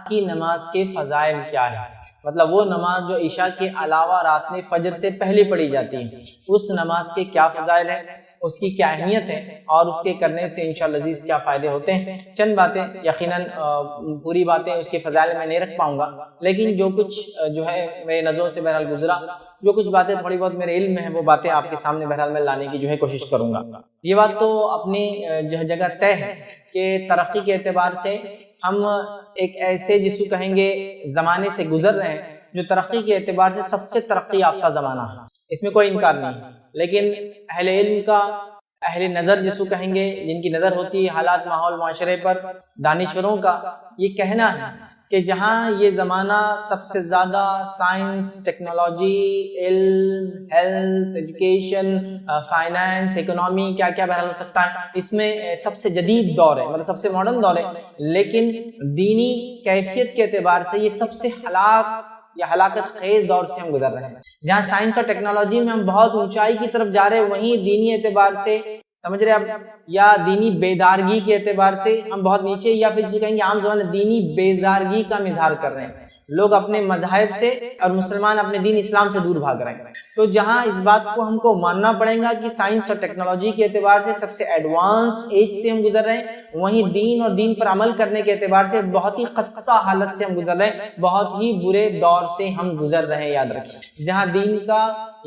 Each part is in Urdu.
کی نماز کے فضائل کیا ہے، مطلب وہ نماز جو عشاء کے علاوہ رات میں فجر سے پہلے پڑھی جاتی ہے، اس نماز کے کیا فضائل ہیں، اس کی کیا اہمیت ہے، اور اس کے کرنے سے انشاءاللہ عزیز کیا فائدے ہوتے ہیں۔ چند باتیں، یقیناً پوری باتیں اس کے فضائل میں نہیں رکھ پاؤں گا، لیکن جو کچھ جو ہے میرے نظروں سے بہرحال گزرا، جو کچھ باتیں تھوڑی بہت میرے علم میں ہیں، وہ باتیں آپ کے سامنے بہرحال میں لانے کی جو ہے کوشش کروں گا۔ یہ بات تو اپنی جگہ طے ہے کہ ترقی کے اعتبار سے ہم ایک ایسے جس کو کہیں گے زمانے سے گزر رہے ہیں جو ترقی کے اعتبار سے سب سے ترقی یافتہ زمانہ ہے، اس میں کوئی انکار نہیں، لیکن اہل علم کا، اہل نظر جس کو کہیں گے، جن کی نظر ہوتی ہے حالات ماحول معاشرے پر، دانشوروں کا یہ کہنا ہے کہ جہاں یہ زمانہ سب سے زیادہ سائنس، ٹیکنالوجی، علم، ہیلتھ، ایجوکیشن، فائنانس، اکنامی، کیا کیا بہرحال ہو سکتا ہے، اس میں سب سے جدید دور ہے، مطلب سب سے ماڈرن دور ہے، لیکن دینی کیفیت کے اعتبار سے یہ سب سے ہلاکت خیز دور سے ہم گزر رہے ہیں۔ جہاں سائنس اور ٹیکنالوجی میں ہم بہت اونچائی کی طرف جا رہے ہیں، وہیں دینی اعتبار سے، سمجھ رہے آپ، یا دینی بیدارگی کے اعتبار سے ہم بہت نیچے، یا پھر جسے کہیں گے عام زبان میں دینی بیزارگی کا اظہار کر رہے ہیں۔ لوگ اپنے مذاہب سے اور مسلمان اپنے دین اسلام سے دور بھاگ رہے ہیں۔ تو جہاں اس بات کو ہم کو ماننا پڑے گا کہ سائنس اور ٹیکنالوجی کے اعتبار سے سب سے ایڈوانسڈ ایج سے ہم گزر رہے ہیں، وہیں دین اور دین پر عمل کرنے کے اعتبار سے بہت ہی خستہ حالت سے ہم گزر رہے ہیں، بہت ہی برے دور سے ہم گزر رہے ہیں۔ یاد رکھیے، جہاں دین کا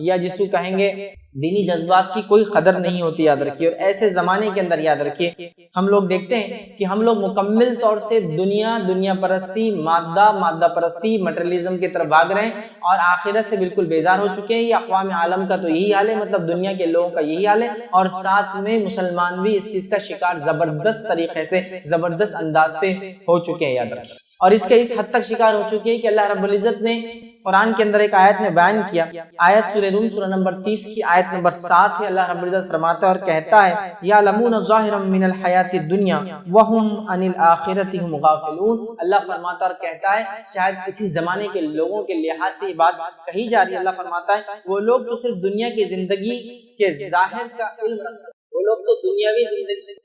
یا جس کو کہیں گے دینی جذبات کی کوئی قدر نہیں ہوتی، یاد رکھیے۔ اور ایسے زمانے کے اندر یاد رکھیے ہم لوگ دیکھتے ہیں کہ ہم لوگ مکمل طور سے دنیا پرستی، مادہ پرستی، مٹریلزم کی طرف بھاگ رہے ہیں اور آخرت سے بالکل بیزار ہو چکے ہیں۔ یہ اقوام عالم کا تو یہی حال ہے، مطلب دنیا کے لوگوں کا یہی حال ہے، اور ساتھ میں مسلمان بھی اس چیز کا شکار زبردست طریقے سے، زبردست انداز سے ہو چکے ہیں، یاد رکھیے۔ اور اس کے اس حد تک شکار ہو چکے ہیں کہ اللہ رب العزت نے قرآن کے اندر ایک آیت میں بیان کیا، آیت سورہ روم سورہ نمبر 30 کی آیت نمبر 7 ہے۔ اللہ رب العزت فرماتا ہے اور کہتا ہے یعلمون ظاہرا من الحیات الدنیا وہم عن الآخرۃ هم غافلون۔ اللہ فرماتا اور کہتا ہے، شاید اسی زمانے کے لوگوں کے لحاظ سے یہ بات کہی جا رہی ہے، اللہ فرماتا ہے وہ لوگ تو صرف دنیا کی زندگی کے ظاہر کا علم رکھتے ہیں، وہ لوگ تو دنیاوی زندگی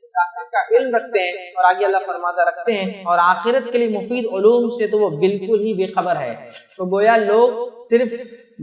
کا علم رکھتے ہیں، اور آگے اللہ فرماتا رکھتے ہیں، اور آخرت کے لیے مفید علوم سے تو وہ بالکل ہی بے خبر ہے۔ تو گویا لوگ صرف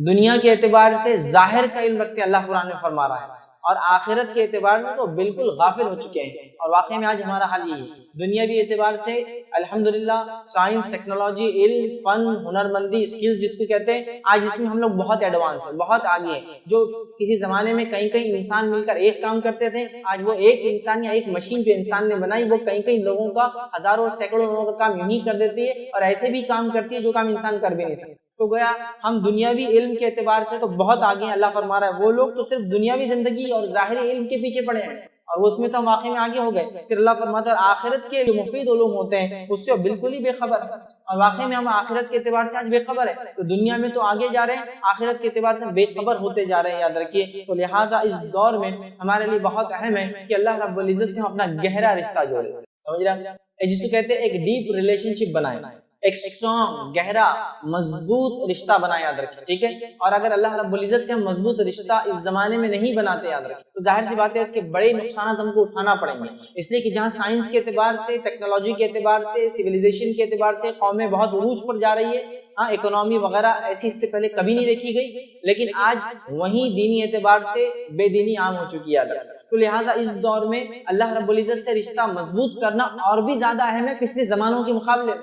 دنیا کے اعتبار سے ظاہر کا علم رکھتے ہیں، اللہ قرآن میں فرما رہا ہے، اور آخرت کے اعتبار سے تو بالکل غافل ہو چکے ہیں۔ اور واقعی میں آج ہمارا حال یہی ہے، دنیاوی اعتبار سے الحمدللہ سائنس، ٹیکنالوجی، علم، فن، ہنرمندی، اسکلز جس کو کہتے ہیں، آج اس میں ہم لوگ بہت ایڈوانس ہیں، بہت آگے ہیں۔ جو کسی زمانے میں کئی انسان مل کر ایک کام کرتے تھے، آج وہ ایک انسان یا ایک مشین جو انسان نے بنائی وہ کئی لوگوں کا، ہزاروں سینکڑوں لوگوں کا کام یوں ہی کر دیتی ہے، اور ایسے بھی کام کرتی ہے جو کام انسان کر بھی نہیں سکتا۔ تو گویا ہم دنیاوی علم کے اعتبار سے تو بہت آگے ہیں۔ اللہ فرما رہا ہے وہ لوگ تو صرف دنیاوی زندگی اور ظاہری علم کے پیچھے پڑے ہیں، اور اس میں تو ہم واقعی میں آگے ہو گئے۔ پھر اللہ فرماتا ہے آخرت کے جو مفید علوم ہوتے ہیں اس سے بالکل ہی بے خبر ہے، اور واقعی میں ہم آخرت کے اعتبار سے آج بے خبر ہے۔ تو دنیا میں تو آگے جا رہے ہیں، آخرت کے اعتبار سے بے خبر ہوتے جا رہے ہیں، یاد رکھیے۔ تو لہٰذا اس دور میں ہمارے لیے بہت اہم ہے کہ اللہ رب العزت سے ہم اپنا گہرا رشتہ جوڑیں، سمجھ رہے ہیں، جس کو کہتے ہیں ایک ڈیپ ریلیشن شپ بنائیں، ایک اسٹرانگ، گہرا، مضبوط رشتہ بنائے، یاد رکھیں، ٹھیک ہے۔ اور اگر اللہ رب العزت کے ہم مضبوط رشتہ اس زمانے میں نہیں بناتے، یاد رکھیں، تو ظاہر سی بات ہے اس کے بڑے نقصانات ہم کو اٹھانا پڑیں گے، اس لیے کہ جہاں سائنس کے اعتبار سے، ٹیکنالوجی کے اعتبار سے، سیویلائزیشن کے اعتبار سے قومیں بہت عروج پر جا رہی ہے، اکنامی وغیرہ ایسی اس سے پہلے کبھی نہیں دیکھی گئی، لیکن آج وہیں دینی اعتبار سے بے دینی عام ہو چکی ہے۔ تو لہٰذا اس دور میں اللہ رب العزت سے رشتہ مضبوط کرنا اور بھی زیادہ اہم ہے پچھلے زمانوں کے مقابلے۔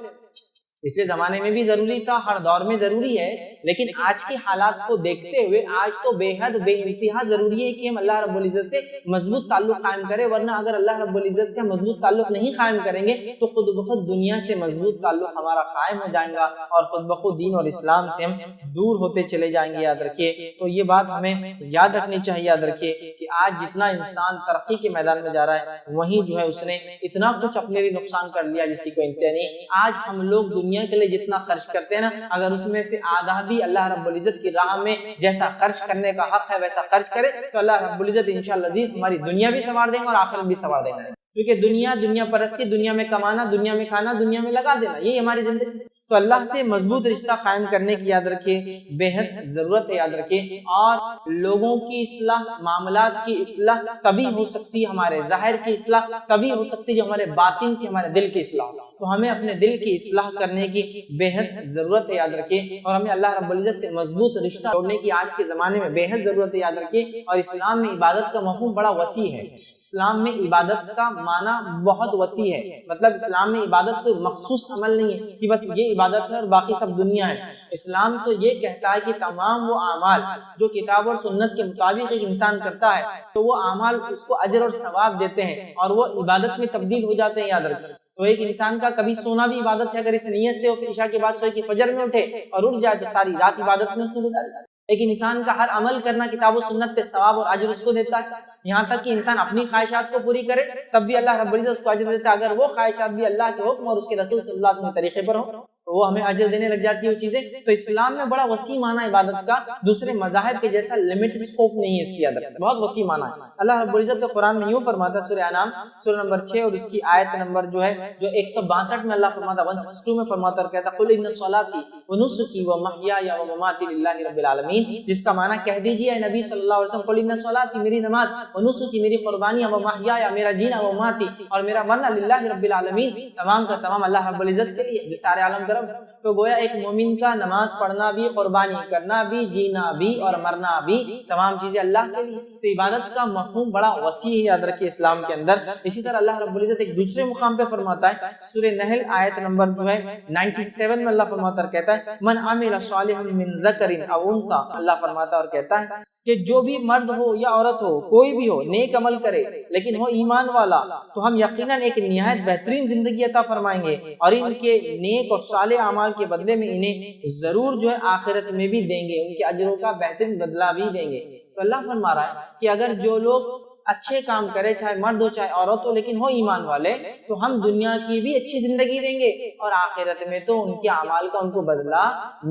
پچھلے زمانے میں بھی ضروری تھا، ہر دور میں ضروری ہے، لیکن آج کے حالات کو دیکھتے ہوئے آج تو بے حد بے انتہا ضروری ہے کہ ہم اللہ رب العزت سے مضبوط تعلق قائم کریں، ورنہ اگر اللہ رب العزت سے ہم مضبوط تعلق نہیں قائم کریں گے تو خود بخود دنیا سے مضبوط تعلق ہمارا قائم ہو جائے گا، اور خود بخود دین اور اسلام سے ہم دور ہوتے چلے جائیں گے، یاد رکھیے۔ تو یہ بات ہمیں یاد رکھنی چاہیے، یاد رکھیے کہ آج جتنا انسان ترقی کے میدان میں جا رہا ہے، وہیں جو ہے اس نے اتنا کچھ اپنے لیے نقصان کر لیا جس کی کوئی انتہا نہیں۔ آج ہم لوگ دنیا کے لیے جتنا خرچ کرتے ہیں نا، اگر اس میں سے آدھا بھی اللہ رب العزت کی راہ میں جیسا خرچ کرنے کا حق ہے ویسا خرچ کرے تو اللہ رب العزت انشاءاللہ عزیز ہماری دنیا بھی سنوار دیں گے اور آخرت بھی سنوار دیں گے، کیونکہ دنیا پرستی، دنیا میں کمانا، دنیا میں کھانا، دنیا میں لگا دینا، یہی ہماری زندگی۔ تو اللہ سے مضبوط رشتہ قائم کرنے کی یاد رکھیے بے حد ضرورت ہے، یاد رکھیے۔ اور لوگوں کی اصلاح، معاملات کی اصلاح تبھی ہو سکتی ہے، ہمارے ظاہر کی اصلاح تبھی ہو سکتی ہے جو ہمارے باطن کی، ہمارے دل کی اصلاح۔ تو ہمیں اپنے دل کی اصلاح کرنے کی بے حد ضرورت ہے، یاد رکھیے۔ اور ہمیں اللہ رب العزت سے مضبوط رشتہ توڑنے کی آج کے زمانے میں بے حد ضرورت ہے، یاد رکھیے۔ اور اسلام میں عبادت کا مفہوم بڑا وسیع ہے۔ اسلام میں عبادت کا معنی بہت وسیع ہے، مطلب اسلام میں عبادت کوئی مخصوص عمل نہیں ہے کہ بس یہ عبادت ہے اور باقی سب دنیا ہے۔ اسلام تو یہ کہتا ہے کہ تمام وہ اعمال جو کتاب اور سنت کے مطابق ایک انسان کرتا ہے تو وہ اعمال اس کو اجر اور ثواب دیتے ہیں اور وہ عبادت میں تبدیل ہو جاتے ہیں، یاد رکھیں۔ تو ایک انسان کا کبھی سونا بھی عبادت ہے، اگر اس نیت سے وہ عشاء کے بعد سوئے کہ فجر میں اٹھے اور اٹھ جائے تو ساری رات عبادت میں اس نے گزاری۔ ایک انسان کا ہر عمل کرنا کتاب و سنت پہ ثواب اور اجر اس کو دیتا ہے، یہاں تک کہ انسان اپنی خواہشات کو پوری کرے تب بھی اللہ رب العزت اس کو اجر دیتا ہے، اگر وہ خواہشات بھی اللہ کے حکم اور اس کے رسول صلی اللہ علیہ وسلم کے طریقے پر ہو تو وہ ہمیں اجر دینے لگ جاتی ہے وہ چیزیں۔ تو اسلام میں بڑا وسیع معنی عبادت کا، دوسرے مذاہب کے جیسا لمٹ سکوپ نہیں ہے اس کی، عادت بہت وسیع معنی ہے۔ اللہ رب العزت کے قرآن میں یوں فرماتا ہے، سورہ انعام سورہ نمبر 6 اور اس کی آیت نمبر جو ہے 162 میں اللہ فرماتا ہے، 162 میں فرماتا اور کہتا قل ان صلاتي ونسكي ومحياي ومماتي لله رب العالمین، جس کا معنی کہہ دیجیے اے نبی صلی اللہ علیہ وسلم، قل ان صلاتي میری نماز، ونسكي میری قربانی، ومحياي میرا جینا، ومماتي اور میرا مرنا للہ رب العالمین تمام کا تمام اللہ رب العزت کے لیے جو سارے عالم کا رب۔ تو گویا ایک مومن کا نماز پڑھنا بھی، قربانی کرنا بھی، جینا بھی اور مرنا بھی تمام چیزیں اللہ کے لیے۔ تو عبادت کا مفہوم بڑا وسیع ہے، یاد رکھیے اسلام کے اندر۔ اسی طرح اللہ رب العزت ایک دوسرے مقام پہ فرماتا ہے، سورہ نحل آیت نمبر جو ہے 97 میں اللہ فرماتا اور کہتا ہے من عمل صالحا من ذکر او انثى، اللہ فرماتا اور کہتا ہے کہ جو بھی مرد ہو یا عورت ہو، کوئی بھی ہو، نیک عمل کرے لیکن ہو ایمان والا، تو ہم یقیناً ایک نہایت بہترین زندگی عطا فرمائیں گے اور ان کے نیک اور صالح اعمال کے بدلے میں انہیں ضرور جو ہے آخرت میں بھی دیں گے، ان کے اجروں کا بہترین بدلہ بھی دیں گے۔ تو اللہ فرما رہا ہے کہ اگر جو لوگ اچھے کام کرے، چاہے مرد ہو چاہے عورت ہو، لیکن ہو ایمان والے، تو ہم دنیا کی بھی اچھی زندگی دیں گے اور آخرت میں تو ان کے اعمال کا ان کو بدلہ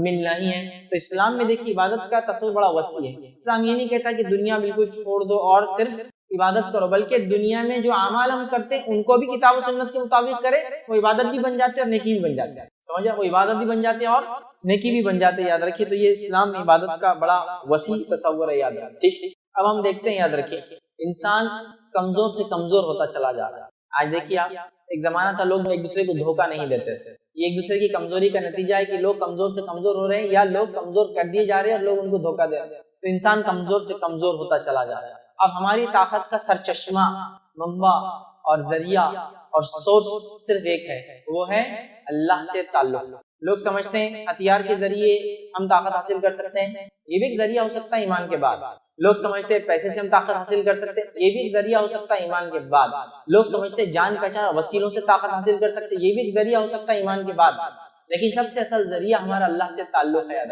ملنا ہی ہے۔ تو اسلام میں دیکھیے عبادت کا تصور بڑا وسیع ہے۔ اسلام یہ نہیں کہتا کہ دنیا بالکل چھوڑ دو اور صرف عبادت کرو، بلکہ دنیا میں جو اعمال ہم کرتے ہیں ان کو بھی کتاب و سنت کے مطابق کرے، وہ عبادت بھی بن جاتے ہیں اور نیکی بھی بن جاتے ہیں۔ سمجھا، وہ عبادت بھی بن جاتے ہیں اور نیکی بھی بن جاتے ہیں، یاد رکھیے۔ تو یہ اسلام میں عبادت کا بڑا وسیع تصور ہے، یاد رکھیے۔ ٹھیک، اب ہم دیکھتے ہیں، یاد رکھیے، انسان کمزور سے کمزور ہوتا چلا جا رہا ہے۔ آج دیکھیے آپ، ایک زمانہ تھا لوگ ایک دوسرے کو دھوکہ نہیں دیتے تھے، یہ ایک دوسرے کی کمزوری کا نتیجہ ہے کہ لوگ کمزور سے کمزور ہو رہے ہیں یا لوگ کمزور کر دیے جا رہے ہیں اور لوگ ان کو دھوکہ دے رہے ہیں۔ تو انسان کمزور سے کمزور ہوتا چلا جا رہا ہے۔ اب ہماری طاقت کا سرچشمہ، منبع اور ذریعہ اور سورس صرف ایک ہے، وہ ہے اللہ سے تعلق۔ لوگ سمجھتے ہیں ہتھیار کے ذریعے ہم طاقت حاصل کر سکتے ہیں، یہ بھی ایک ذریعہ ہو سکتا ہے ایمان کے بعد۔ لوگ سمجھتے ہیں پیسے سے ہم طاقت حاصل کر سکتے ہیں، یہ بھی ایک ذریعہ ہو سکتا ہے ایمان کے بعد۔ لوگ سمجھتے ہیں جان پہچان اور وسیلوں سے طاقت حاصل کر سکتے ہیں، یہ بھی ایک ذریعہ ہو سکتا ہے ایمان کے بعد۔ لیکن سب سے اصل ذریعہ ہمارا اللہ سے تعلق ہے۔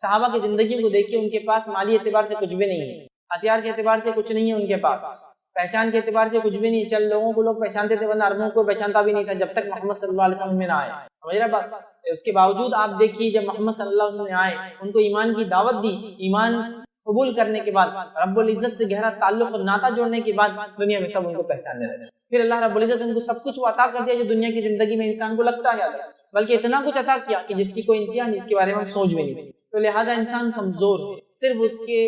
صحابہ کی زندگی کو دیکھیے، ان کے پاس مالی اعتبار سے کچھ بھی نہیں ہے، ہتھیار کے اعتبار سے کچھ نہیں ہے ان کے پاس، پہچان کے اعتبار سے کچھ بھی نہیں۔ چل لوگوں کو لوگ پہچانتے تھے ورنہ عربوں کو پہچانتا بھی نہیں تھا جب تک محمد صلی اللہ علیہ وسلم میں نہ آئے۔ سمجھ رہے بات؟ اس کے باوجود آپ دیکھیے جب محمد صلی اللہ علیہ وسلم نے آئے، ان کو ایمان کی دعوت دی، ایمان قبول کرنے کے بعد، رب العزت سے گہرا تعلق اور ناطہ جوڑنے کے بعد دنیا میں سب ان کو پہچاننے لگے۔ پھر اللہ رب العزت نے ان کو سب کچھ عطا کر دیا جو دنیا کی زندگی میں انسان کو لگتا ہے، بلکہ اتنا کچھ عطا کیا کہ جس کی کوئی انتہا نہیں، جس کے بارے میں ہم سوچ بھی نہیں سکتے۔ تو لہٰذا انسان کمزور ہے، صرف اس کے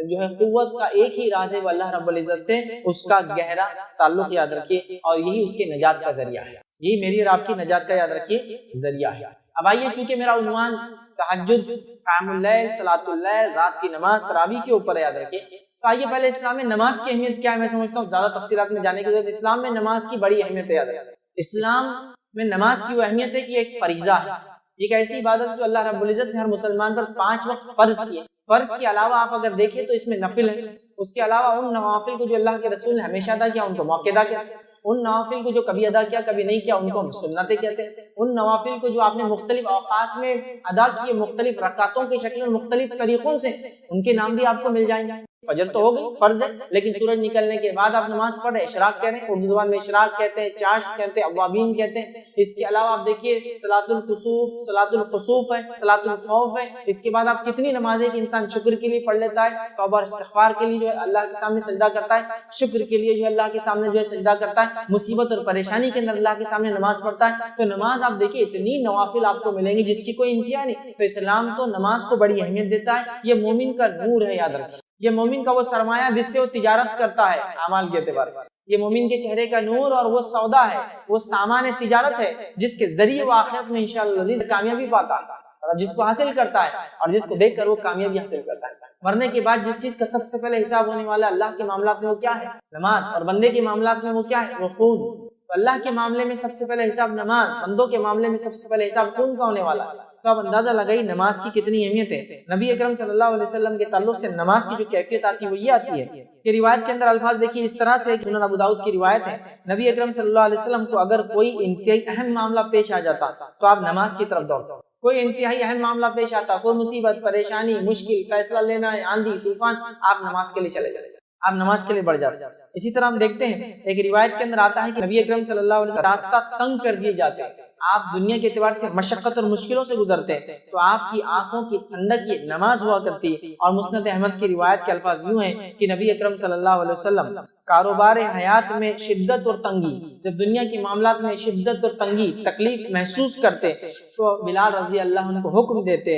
جو ہے قوت کا ایک ہی راز ہے، وہ اللہ رب العزت سے اس کا گہرا تعلق، یاد رکھیے، اور یہی اس کے نجات کا ذریعہ ہے، یہی میری اور آپ کی نجات کا، یاد رکھیے، ذریعہ ہے۔ اب آئیے، چونکہ میرا عنوان تہجد، قیام اللیل، صلاۃ اللیل، رات کی نماز، تراویح کے اوپر ہے، یاد رکھیے، تو آئیے پہلے اسلام میں نماز کی اہمیت کیا ہے میں سمجھتا ہوں، زیادہ تفصیلات میں جانے کی ضرورت۔ اسلام میں نماز کی بڑی اہمیت ہے، یاد رکھیے۔ اسلام میں نماز کی وہ اہمیت ہے کہ ایک فریضہ ہے، ایک ایسی عبادت جو اللہ رب العزت نے ہر مسلمان پر 5 وقت فرض کی ہے۔ فرض کے علاوہ آپ اگر دیکھیں تو اس میں نفل ہے، اس کے علاوہ ان نوافل کو جو اللہ کے رسول نے ہمیشہ ادا کیا ان کو موقع کہتے ہیں، ان نوافل کو جو کبھی ادا کیا کبھی نہیں کیا ان کو ہم سنتیں کہتے ہیں، ان نوافل کو جو آپ نے مختلف اوقات میں ادا کیے، مختلف رکعتوں کی شکل میں مختلف طریقوں سے، ان کے نام بھی آپ کو مل جائیں گے۔ فجر تو ہو گئی فرض ہے، لیکن سورج نکلنے کے بعد آپ نماز پڑھ رہے ہیں، اشراق کہہ رہے ہیں، اردو زبان میں اشراق کہتے ہیں، چاشت کہتے ہیں، اوابین کہتے ہیں۔ اس کے علاوہ آپ دیکھیے صلاۃ الکسوف، صلاۃ الخسوف ہے، صلاۃ الخوف ہے۔ اس کے بعد آپ کتنی نمازیں کہ انسان شکر کے لیے پڑھ لیتا ہے، توبہ استغفار کے لیے جو ہے اللہ کے سامنے سجدہ کرتا ہے، شکر کے لیے جو ہے اللہ کے سامنے جو ہے سجدہ کرتا ہے، مصیبت اور پریشانی کے اندر اللہ کے سامنے نماز پڑھتا ہے۔ تو نماز آپ دیکھیے اتنی نوافل آپ کو ملیں گی جس کی کوئی انتہا نہیں۔ تو اسلام تو نماز کو بڑی اہمیت دیتا ہے، یہ مومن کا نور ہے، یاد رکھیں، یہ مومن کا وہ سرمایہ جس سے وہ تجارت کرتا ہے اعمال کے اعتبار سے، یہ مومن کے چہرے کا نور اور وہ سودا ہے، وہ سامان تجارت ہے جس کے ذریعے وہ آخرت میں انشاءاللہ کامیابی پاتا ہے، اور جس کو حاصل کرتا ہے اور جس کو دیکھ کر وہ کامیابی حاصل کرتا ہے۔ مرنے کے بعد جس چیز کا سب سے پہلے حساب ہونے والا اللہ کے معاملات میں وہ کیا ہے؟ نماز۔ اور بندے کے معاملات میں وہ کیا ہے؟ وہ خون۔ تو اللہ کے معاملے میں سب سے پہلے حساب نماز، بندوں کے معاملے میں سب سے پہلے حساب خون کا ہونے والا ہے۔ تو آپ اندازہ لگائی نماز کی کتنی اہمیت ہے۔ نبی اکرم صلی اللہ علیہ وسلم کے تعلق سے نماز کی جو کیفیت آتی ہے وہ یہ آتی ہے کہ روایت کے اندر الفاظ دیکھیے اس طرح سے، سنن ابو داؤد کی روایت ہے، نبی اکرم صلی اللہ علیہ وسلم کو اگر کوئی انتہائی اہم معاملہ پیش آ جاتا تو آپ نماز کی طرف دوڑتے۔ کوئی انتہائی اہم معاملہ پیش آتا، کوئی مصیبت، پریشانی، مشکل، فیصلہ لینا ہے، آندھی طوفان، آپ نماز کے لیے چلے جاتے، آپ نماز کے لیے بڑھ جاتے۔ اسی طرح ہم دیکھتے ہیں ایک روایت کے اندر آتا ہے کہ نبی اکرم صلی اللہ علیہ وسلم راستہ تنگ کر دیے جاتے ہیں، آپ دنیا کے اعتبار سے مشقت اور مشکلوں سے گزرتے ہیں تو آپ کی آنکھوں کی ٹھنڈک یہ نماز ہوا کرتی ہے۔ اور مسند احمد کی روایت کے الفاظ یوں ہیں کہ نبی اکرم صلی اللہ علیہ وسلم کاروبار حیات میں شدت اور تنگی، جب دنیا کی معاملات میں شدت اور تنگی تکلیف محسوس کرتے تو بلال رضی اللہ عنہ کو حکم دیتے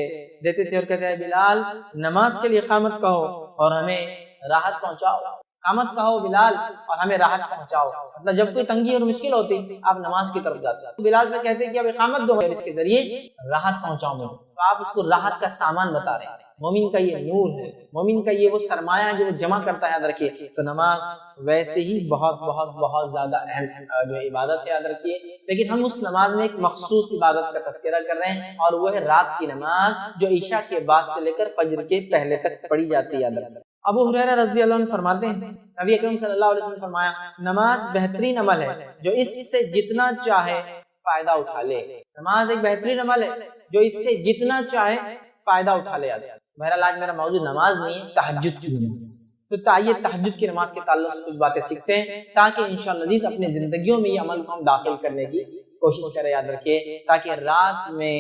تھے اور کہتے ہیں بلال نماز کے لیے اقامت کہو اور ہمیں راحت پہنچاؤ، اقامت کہو بلال اور ہمیں راحت پہنچاؤ۔ مطلب جب کوئی تنگی اور مشکل ہوتی آپ نماز کی طرف جاتے، بلال سے کہتے کہ اب اقامت دو، اس کے ذریعے راحت پہنچاؤ مجھے۔ تو آپ اس کو راحت کا سامان بتا رہے ہیں۔ مومن کا یہ نور ہے، مومن کا یہ وہ سرمایہ ہے جو وہ جمع کرتا ہے، یاد رکھیے۔ تو نماز ویسے ہی بہت بہت بہت زیادہ اہم جو عبادت ہے، یاد رکھیے، لیکن ہم اس نماز میں ایک مخصوص عبادت کا تذکرہ کر رہے ہیں اور وہ ہے رات کی نماز جو عشاء کے بعد سے لے کر فجر کے پہلے تک پڑھی جاتی ہے، یاد رکھیے۔ ابو ہریرہ رضی اللہ عنہ فرماتے ہیں نبی اکرم صلی اللہ علیہ وسلم نے فرمایا نماز بہترین عمل ہے جو اس سے جتنا چاہے فائدہ اٹھا لے۔ نماز ایک بہترین عمل ہے جو اس سے جتنا چاہے فائدہ اٹھا لے۔ بہرحال آج میرا موضوع نماز نہیں ہے، تہجد کی نماز۔ تو تائیے تہجد کی نماز کے تعلق سے کچھ باتیں سیکھتے ہیں تاکہ انشاءاللہ عزیز اپنے زندگیوں میں یہ عمل کو ہم داخل کرنے کی کوشش کریں، یاد رکھیے، تاکہ رات میں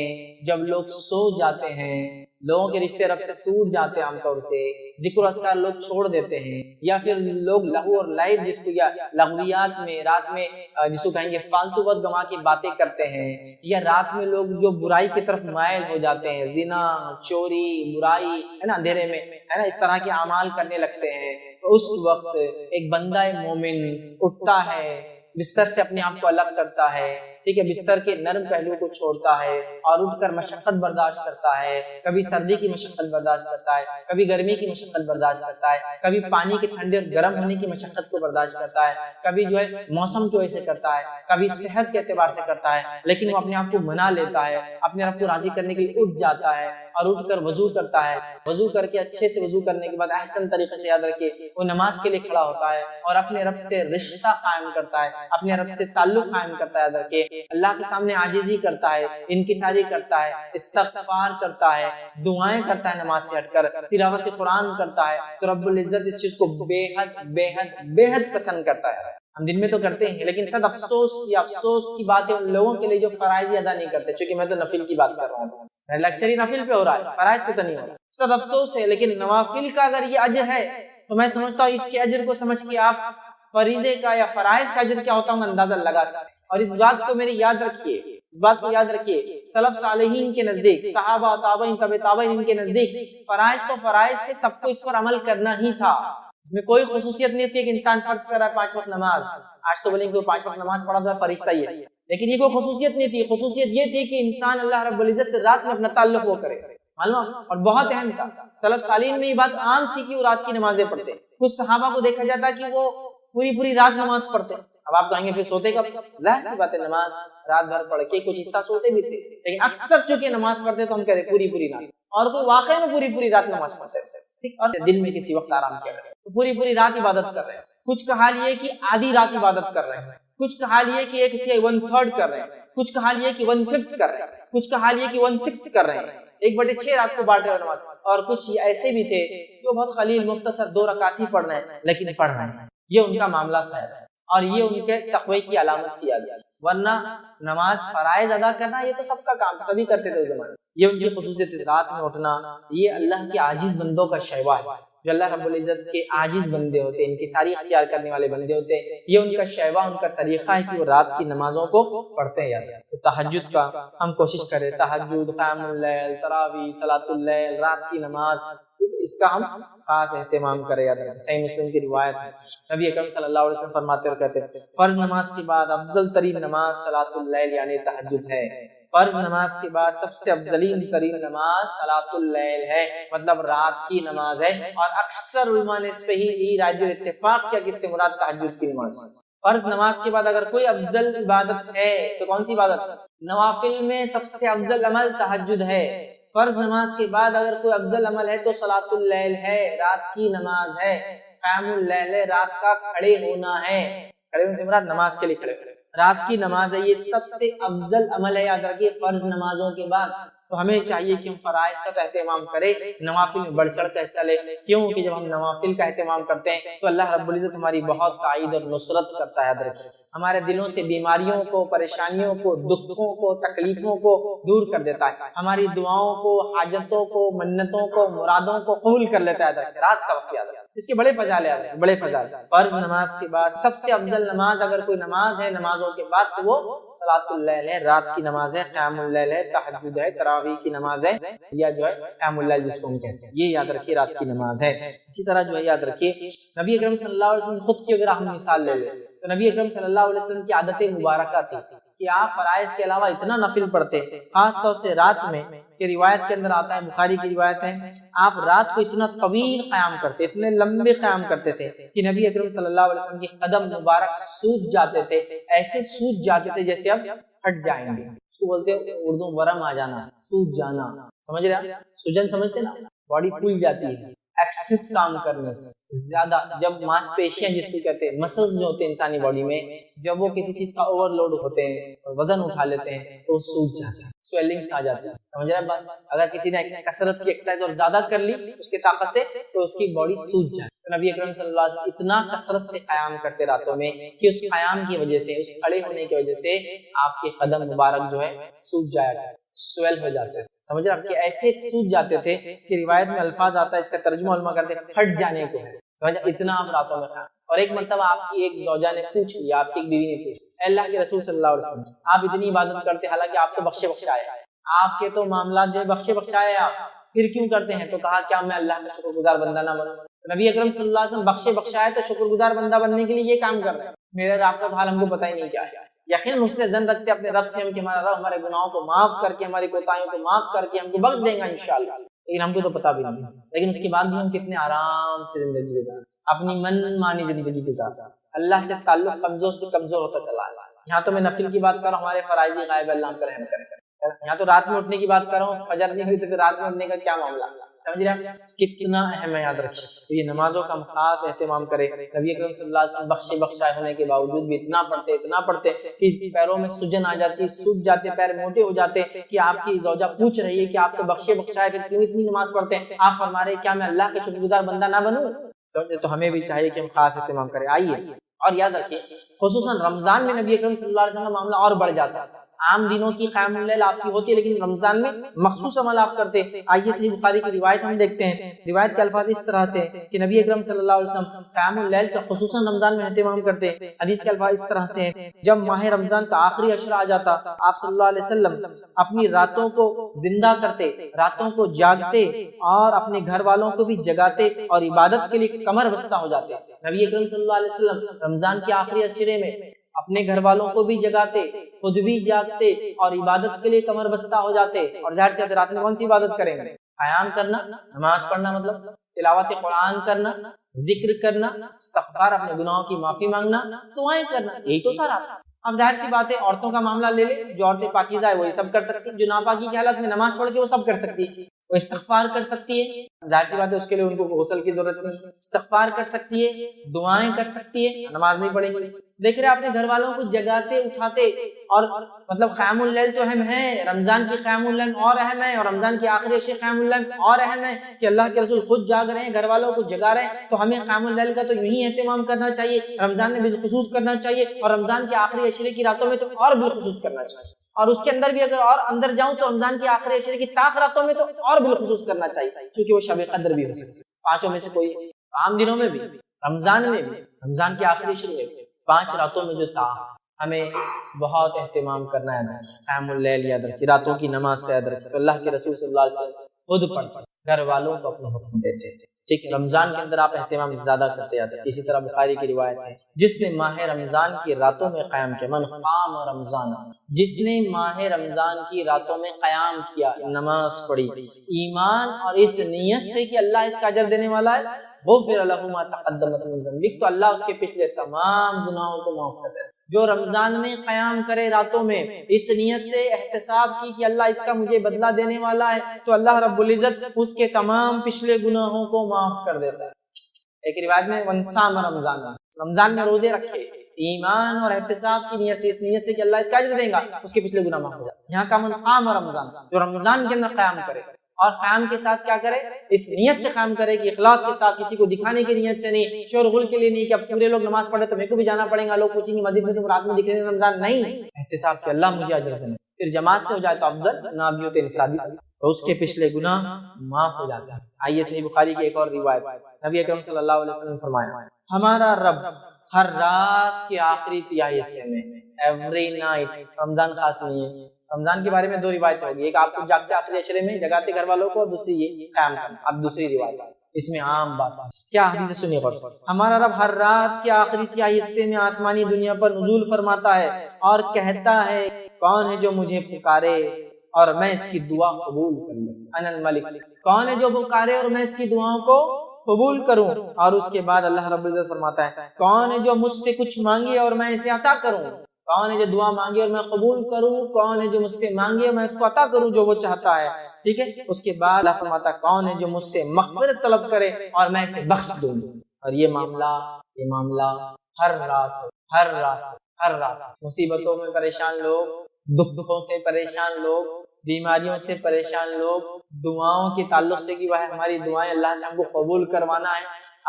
جب لوگ سو جاتے ہیں، لوگوں کے رشتے رب سے ٹوٹ جاتے ہیں، عام طور سے ذکر و اذکار لوگ چھوڑ دیتے ہیں، یا پھر لوگ لہو اور لعب جس کو یا لغویات میں رات میں جس کو کہیں گے فالتو وقت گما کے باتیں کرتے ہیں، یا رات میں لوگ جو برائی کی طرف مائل ہو جاتے ہیں، زنا، چوری، برائی ہے نا، اندھیرے میں ہے نا، اس طرح کے اعمال کرنے لگتے ہیں، تو اس وقت ایک بندہ مومن اٹھتا ہے، بستر سے اپنے آپ کو الگ کرتا ہے، ٹھیک ہے، بستر کے نرم پہلو کو چھوڑتا ہے اور اٹھ کر مشقت برداشت کرتا ہے، کبھی سردی کی مشقت برداشت کرتا ہے، کبھی گرمی کی مشقت برداشت کرتا ہے، کبھی پانی کے ٹھنڈے اور گرم ہونے کی مشقت کو برداشت کرتا ہے، کبھی جو ہے موسم کی وجہ سے کرتا ہے، کبھی صحت کے اعتبار سے کرتا ہے، لیکن وہ اپنے آپ کو منا لیتا ہے، اپنے رب کو راضی کرنے کے لیے اٹھ جاتا ہے اور اٹھ کر وضو کرتا ہے، وضو کر کے اچھے سے وضو کرنے کے بعد احسن طریقے سے، یاد رکھیے، وہ نماز کے لیے کھڑا ہوتا ہے اور اپنے رب سے رشتہ قائم کرتا ہے، اپنے رب سے تعلق قائم کرتا ہے، یاد رکھیے، اللہ کے سامنے عاجزی کرتا ہے، انکساری کرتا ہے، استغفار کرتا ہے، دعائیں کرتا ہے نماز سے ہٹ کر، تلاوت قرآن کرتا ہے، تو رب العزت اس چیز کو بے حد بے حد بے حد پسند کرتا ہے۔ ہم دن میں تو کرتے ہیں لیکن صد افسوس یا افسوس کی بات ہے ان لوگوں کے لیے جو فرائض ادا نہیں کرتے، چونکہ میں تو نفل کی بات کر رہا ہوں، لیکچر ہی نفل پہ ہو رہا ہے، فرائض پہ تو نہیں ہو رہا، صد افسوس ہے۔ لیکن نوافل کا اگر یہ اجر ہے تو میں سمجھتا ہوں اس کے اجر کو سمجھ کے آپ فریضے کا یا فرائض کا اجر کیا ہوتا ہے اندازہ لگا سکتے ہیں۔ اور اس بات کو میری یاد رکھیے، اس بات کو یاد رکھیے، سلف صالحین کے نزدیک، صحابہ تابعین تبع تابعین کے نزدیک فرائض تو فرائض تھے، سب کو اس پر عمل کرنا ہی تھا، اس میں کوئی خصوصیت نہیں تھی کہ انسان فرض کر رہا ہے 5 وقت نماز، آج تو بولیں گے 5 وقت نماز پڑھا تو فرشتہ ہی ہے، لیکن یہ کوئی خصوصیت نہیں تھی، خصوصیت یہ تھی کہ انسان اللہ رب العزت رات میں اپنا تعلق وہ کرے، معلوم، اور بہت اہم تھا۔ سلف صالحین میں یہ بات عام تھی کہ وہ رات کی نمازیں پڑھتے، کچھ صحابہ کو دیکھا جاتا کہ وہ پوری رات نماز پڑھتے۔ اب آپ کہیں گے پھر سوتے کب؟ ظاہر سی بات ہے نماز رات بھر پڑھ کے کچھ حصہ سوتے بھی تھے، لیکن اکثر چونکہ نماز پڑھتے تو ہم کہہ رہے پوری رات، اور کوئی واقعی میں پوری رات نماز پڑھتے تھے، ٹھیک، اور دن میں کسی وقت آرام کیا کرے، تو پوری رات عبادت کر رہے ہیں۔ کچھ کا حال یہ کہ آدھی رات عبادت کر رہے ہیں، کچھ کا حال یہ کہ 1/3 کر رہے ہیں، کچھ کا حال یہ کہ 1/5 کر رہے ہیں، کچھ کا حال یہ کہ 1/6 کر رہے ہیں، 1/6 رات کو بانٹ رہے ہیں نماز، اور کچھ ایسے بھی تھے جو بہت قلیل مختصر 2 رکعت ہی پڑھ رہے ہیں لیکن پڑھ رہے ہیں، یہ ان کا معاملہ تھا اور یہ ان کے تقوی کی علامت کیا گیا، ورنہ نماز فرائض ادا کرنا یہ تو سب کا کام، سبھی کرتے تھے اس زمانے، یہ ان کی خصوصیت ہے۔ رات میں اٹھنا یہ اللہ کے عاجز بندوں کا شیوا ہے، جو اللہ رب العزت کے عاجز بندے ہوتے ہیں، ان کی ساری اختیار کرنے والے بندے ہوتے ہیں، یہ ان کا شیوا، ان کا طریقہ ہے کہ وہ رات کی نمازوں کو پڑھتے ہیں۔ تو تہجد کا ہم کوشش کریں، تہجد، قیام اللیل، تراویح، صلاۃ اللیل، رات کی نماز، اس کا ہم خاص اہتمام کریں۔ یاد رکھیں صحیح مسلم کی روایت ہے، نبی اکرم صلی اللہ علیہ وسلم فرماتے اور کہتے ہیں فرض نماز کے بعد افضل ترین نماز صلاۃ اللیل یعنی تہجد ہے۔ فرض نماز کے بعد سب سے افضلین ترین نماز صلاۃ اللیل ہے، مطلب رات کی نماز ہے، اور اکثر علماء نے اس پہ ہی راجع اتفاق کیا کہ اس سے مراد تہجد کی نماز ہے۔ فرض نماز کے بعد اگر کوئی افضل عبادت ہے تو کون سی عبادت؟ نوافل میں سب سے افضل عمل تہجد ہے۔ فرض نماز کے بعد اگر کوئی افضل عمل ہے تو صلاۃ اللیل ہے، رات کی نماز ہے، قیام اللیل ہے، رات کا کھڑے ہونا ہے، کھڑے ہونے سے مراد نماز کے لیے کھڑے ہونا، رات کی نماز ہے، یہ سب سے افضل عمل ہے۔ یاد رکھیے فرض نمازوں کے بعد تو ہمیں چاہیے کہ ہم فرائض کا اہتمام کریں، نوافل میں بڑھ چڑھ کر حصہ لیں، کیونکہ جب ہم نوافل کا اہتمام کرتے ہیں تو اللہ رب العزت ہماری بہت تائید اور نصرت کرتا ہے۔ یاد رکھیے ہمارے دلوں سے بیماریوں کو، پریشانیوں کو، دکھوں کو، تکلیفوں کو دور کر دیتا ہے، ہماری دعاؤں کو، حاجتوں کو، منتوں کو، مرادوں کو قبول کر لیتا ہے۔ رات کا وقت یاد رکھیں، اس کے بڑے فضائل ہیں، بڑے فضائل۔ فرض نماز کے بعد سب سے افضل نماز اگر کوئی نماز ہے نمازوں کے بعد تو وہ صلاۃ اللیل ہے، رات کی نماز ہے، قیام اللیل ہے، تہجد ہے، تراویح کی نماز ہے، یا جو ہے قیام اللیل جس کو ہم کہتے ہیں، یہ یاد رکھیے رات کی نماز ہے۔ اسی طرح جو ہے یاد رکھیے نبی اکرم صلی اللہ علیہ وسلم خود کی اگر ہم مثال لے لیں تو نبی اکرم صلی اللہ علیہ وسلم کی عادت مبارکہ تھی کہ آپ فرائض کے علاوہ اتنا نفل پڑھتے، خاص طور سے رات میں، کہ روایت کے اندر آتا ہے، بخاری کی روایت ہے، آپ رات کو اتنا طویل قیام کرتے، اتنے لمبے قیام کرتے تھے کہ نبی اکرم صلی اللہ علیہ وسلم کی قدم مبارک سوج جاتے تھے، ایسے سوج جاتے تھے جیسے اب ہٹ جائیں گے، اس کو بولتے ہیں اردو ورم آ جانا، سوج جانا، سمجھ رہے ہیں؟ سوجن سمجھتے نا، باڈی پھول جاتی ہے ایکسس کام کرنے سے زیادہ، جب ماس پیشیاں جس کو کہتے ہیں، مسلز جو ہوتے ہیں انسانی باڈی میں، جب وہ کسی چیز کا اوور لوڈ ہوتے ہیں، وزن اٹھا لیتے ہیں تو سوج جاتا ہے، سویلنگز آ جاتی ہے، سمجھ رہے ہیں بات؟ اگر کسی نے کثرت کی ایکسرسائز اور زیادہ کر لی اس کی طاقت سے تو اس کی باڈی سوج جائے۔ تو نبی اکرم صلی اللہ علیہ وسلم اتنا کثرت سے قیام کرتے راتوں میں کہ اس قیام کی وجہ سے، اس کھڑے ہونے کی وجہ سے آپ کے قدم مبارک جو ہے سوج جایا کرتے، سویل ہو جاتے تھے، سمجھ رہے ہیں؟ کہ ایسے سوج جاتے تھے کہ روایت میں الفاظ آتا ہے، اس کا ترجمہ علماء کرتے ہیں پھٹ جانے کو ہے، سمجھ اتنا آپ راتوں میں قیام۔ اور ایک مرتبہ آپ کی ایک زوجہ نے پوچھ لیا، آپ کی ایک بیوی نے پوچھ، اے اللہ کے رسول صلی اللہ علیہ وسلم آپ اتنی عبادت کرتے حالانکہ آپ تو بخشے بخشائے، آپ کے تو معاملات جو بخشے بخشائے، آپ پھر کیوں کرتے ہیں؟ تو کہا کیا میں اللہ کا شکر گزار بندہ نہ بنوں؟ نبی اکرم صلی اللہ علیہ وسلم بخشے بخشائے تو شکر گزار بندہ بننے کے لیے یہ کام کر رہے ہیں، میرے آپ کا حال ہم کو پتہ ہی نہیں کیا ہے۔ یقین حسن ظن رکھتے اپنے رب سے ہم کہ ہمارا رب ہمارے گناہوں کو معاف کر کے، ہماری کوتاہیوں کو معاف کر کے ہم کو بخش دے گا انشاءاللہ، لیکن ہم کو تو پتہ بھی نہیں، لیکن اس کے بعد بھی ہم کتنے آرام سے زندگی گزار، اپنی من مانی زندگی کے ساتھ اللہ سے تعلق کمزور سے کمزور ہوتا چلا ہے۔ یہاں تو میں نفل کی بات کر رہا ہوں، ہمارے فرائض غائب اللہ ہم پر رحم کرے۔ یہاں تو رات میں اٹھنے کی بات کر رہا ہوں، فجر نہیں ہوئی تو پھر رات میں اٹھنے کا کیا معاملہ، سمجھ رہے ہیں کتنا اہم ہے؟ یاد رکھیے تو یہ نمازوں کا ہم خاص اہتمام کریں۔ نبی اکرم صلی اللہ علیہ وسلم بخشے بخشائے ہونے کے باوجود بھی اتنا پڑھتے کہ پیروں میں سجن آ جاتی، سوج جاتے، پیر موٹے ہو جاتے کہ آپ کی زوجہ پوچھ رہی ہے کہ آپ تو بخشے بخشائے پھر کیوں اتنی نماز پڑھتے ہیں؟ آپ فرما رہے کیا میں اللہ کے شکر گزار بندہ نہ بنوں؟ تو ہمیں بھی چاہیے کہ ہم خاص اہتمام کریں۔ آئیے اور یاد رکھیے خصوصاً رمضان میں نبی اکرم صلی اللہ علیہ وسلم کا معاملہ اور بڑھ جاتا ہے۔ عام دنوں کی قیام اللیل آپ کی ہوتی ہے لیکن رمضان میں مخصوص عمل آپ کرتے۔ آئیے صحیح بخاری کی روایت ہم دیکھتے ہیں، روایت کے الفاظ اس طرح سے کہ نبی اکرم صلی اللہ علیہ وسلم قیام اللیل کا خصوصاً رمضان میں اہتمام کرتے۔ حدیث کے الفاظ اس طرح سے جب ماہ رمضان کا آخری عشرہ آ جاتا آپ صلی اللہ علیہ وسلم اپنی راتوں کو زندہ کرتے، راتوں کو جاگتے اور اپنے گھر والوں کو بھی جگاتے اور عبادت کے لیے کمر بستہ ہو جاتے۔ نبی اکرم صلی اللہ علیہ وسلم رمضان کے آخری عشرے میں اپنے گھر والوں کو بھی جگاتے، خود بھی جاگتے اور عبادت کے لیے کمر بستہ ہو جاتے۔ اور ظاہر سی رات میں کون سی عبادت کریں گے؟ قیام کرنا، نماز پڑھنا، مطلب تلاوت قرآن کرنا، ذکر کرنا، استغفار، اپنے گناہوں کی معافی مانگنا، دعائیں کرنا، یہی تو تھا رات۔ اب ظاہر سی بات ہے عورتوں کا معاملہ لے لے، جو عورتیں پاکیزہ ہے وہی سب کر سکتی، جو ناپاکی کی حالت میں نماز چھوڑ کے وہ سب کر سکتی، وہ استغفار کر سکتی ہے، ظاہر سی بات ہے اس کے لیے ان کو غسل کی ضرورت نہیں، استغفار کر سکتی ہے، دعائیں کر سکتی ہے، نماز نہیں پڑھے گی۔ دیکھ رہے اپنے گھر والوں کو جگاتے اٹھاتے، اور مطلب قیام اللیل تو اہم ہے، رمضان کی قیام اللیل اور اہم ہے، اور رمضان کی آخری عشر قیام اللیل اور اہم ہے کہ اللہ کے رسول خود جاگ رہے ہیں، گھر والوں کو جگا رہے ہیں، تو ہمیں قیام اللیل کا تو یوں ہی اہتمام کرنا چاہیے، رمضان میں بالخصوص کرنا چاہیے، اور رمضان کی آخری عشرے کی راتوں میں تو اور بالخصوص کرنا چاہیے، اور اس کے اندر بھی اگر اور اندر جاؤں تو رمضان کی آخری عشرے کی طاق راتوں میں تو اور بالخصوص کرنا چاہیے، کیونکہ وہ شب قدر بھی ہو سکتی ہے، پانچوں میں سے کوئی، عام دنوں میں بھی، رمضان میں بھی، رمضان کی آخری عشرے میں بھی، 5 راتوں میں جو طاق، ہمیں بہت اہتمام کرنا ہے، قیام اللیل یاد رکھیے، راتوں کی نماز کا یاد رکھیے، تو اللہ کے رسول صلی اللہ علیہ وسلم خود پڑھ گھر والوں کو اپنا حکم دیتے تھے، ٹھیک ہے، رمضان کے اندر آپ اہتمام زیادہ کرتے جاتے ہیں۔ اسی طرح بخاری کی روایت ہے، جس نے ماہ رمضان کی راتوں میں قیام کیا، من قام رمضان، جس نے ماہ رمضان کی راتوں میں قیام کیا، نماز پڑھی، ایمان اور اس نیت سے کہ اللہ اس کا اجر دینے والا ہے، غفر له ما تقدم من ذنبه، تو اللہ اس کے پچھلے تمام گناہوں کو معاف کر دیتا ہے۔ جو رمضان میں قیام کرے راتوں میں اس نیت سے احتساب کی کہ اللہ اس کا مجھے بدلہ دینے والا ہے، تو اللہ رب العزت اس کے تمام پچھلے گناہوں کو معاف کر دیتا ہے۔ ایک روایت میں ونصام رمضان، رمضان میں روزے رکھے ایمان اور احتساب کی نیت سے، اس نیت سے کہ اللہ اس کا اجر دے گا، اس کے پچھلے گناہ معاف ہو جاتے ہیں۔ یہاں کا من قام رمضان، جو رمضان کے اندر قیام کرے، اور قیام کے ساتھ کیا کرے، اس نیت سے قیام کرے کہ اخلاص کے ساتھ، کسی کو دکھانے کی نیت سے نہیں، شور غل کے لیے نہیں کہ اب پورے لوگ نماز پڑھے تو میرے کو بھی جانا پڑے گا، لوگ پوچھیں گے مسجد میں تم رات میں دکھ رہے ہیں رمضان، نہیں، احتساب کہ اللہ مجھے اجر دینا، پھر جماعت سے ہو جائے تو افضل، نہ بھی ہو تو انفرادی، تو اس کے پچھلے گناہ معاف ہو جاتے ہیں۔ آئیے صحیح بخاری کی ایک اور روایت، نبی اکرم صلی اللہ علیہ وسلم نے فرمایا، ہمارا رب ہر رات کے آخری تہائی حصے میں، ایوری نائٹ، رمضان خاص نہیں ہے، رمضان کے بارے میں 2 روایتیں ہوگی، ایک آپ کو جاگتے آخری عشرے میں جگاتے گھر والوں کو، اور دوسری یہ قیام کرنا، اب دوسری روایت اس میں عام بات کیا حدیث سنیے غور سے، ہمارا رب ہر رات کے آخری تہائی حصے میں آسمانی دنیا پر نزول فرماتا ہے اور کہتا ہے، کون ہے جو مجھے پکارے اور میں اس کی دعا قبول کروں، انا الملک، کون ہے جو پکارے اور میں اس کی دعاؤں کو قبول کروں، اور اس کے بعد اللہ رب العزت فرماتا ہے، کون ہے جو مجھ سے کچھ مانگے اور میں اسے عطا کروں، کون ہے جو دعا مانگے اور میں قبول کروں، کون ہے جو مجھ سے مانگے اور میں اس کو عطا کروں جو وہ چاہتا ہے، ٹھیک ہے، اس کے بعد اللہ فرماتا ہے، کون ہے جو مجھ سے مغفرت طلب کرے اور میں اسے بخش دوں، اور یہ معاملہ ہر رات مصیبتوں میں پریشان لوگ، دکھوں سے پریشان لوگ، بیماریوں سے پریشان لوگ، دعاؤں کے تعلق سے کہ وہ ہماری دعائیں اللہ سے ہم کو قبول کروانا ہے،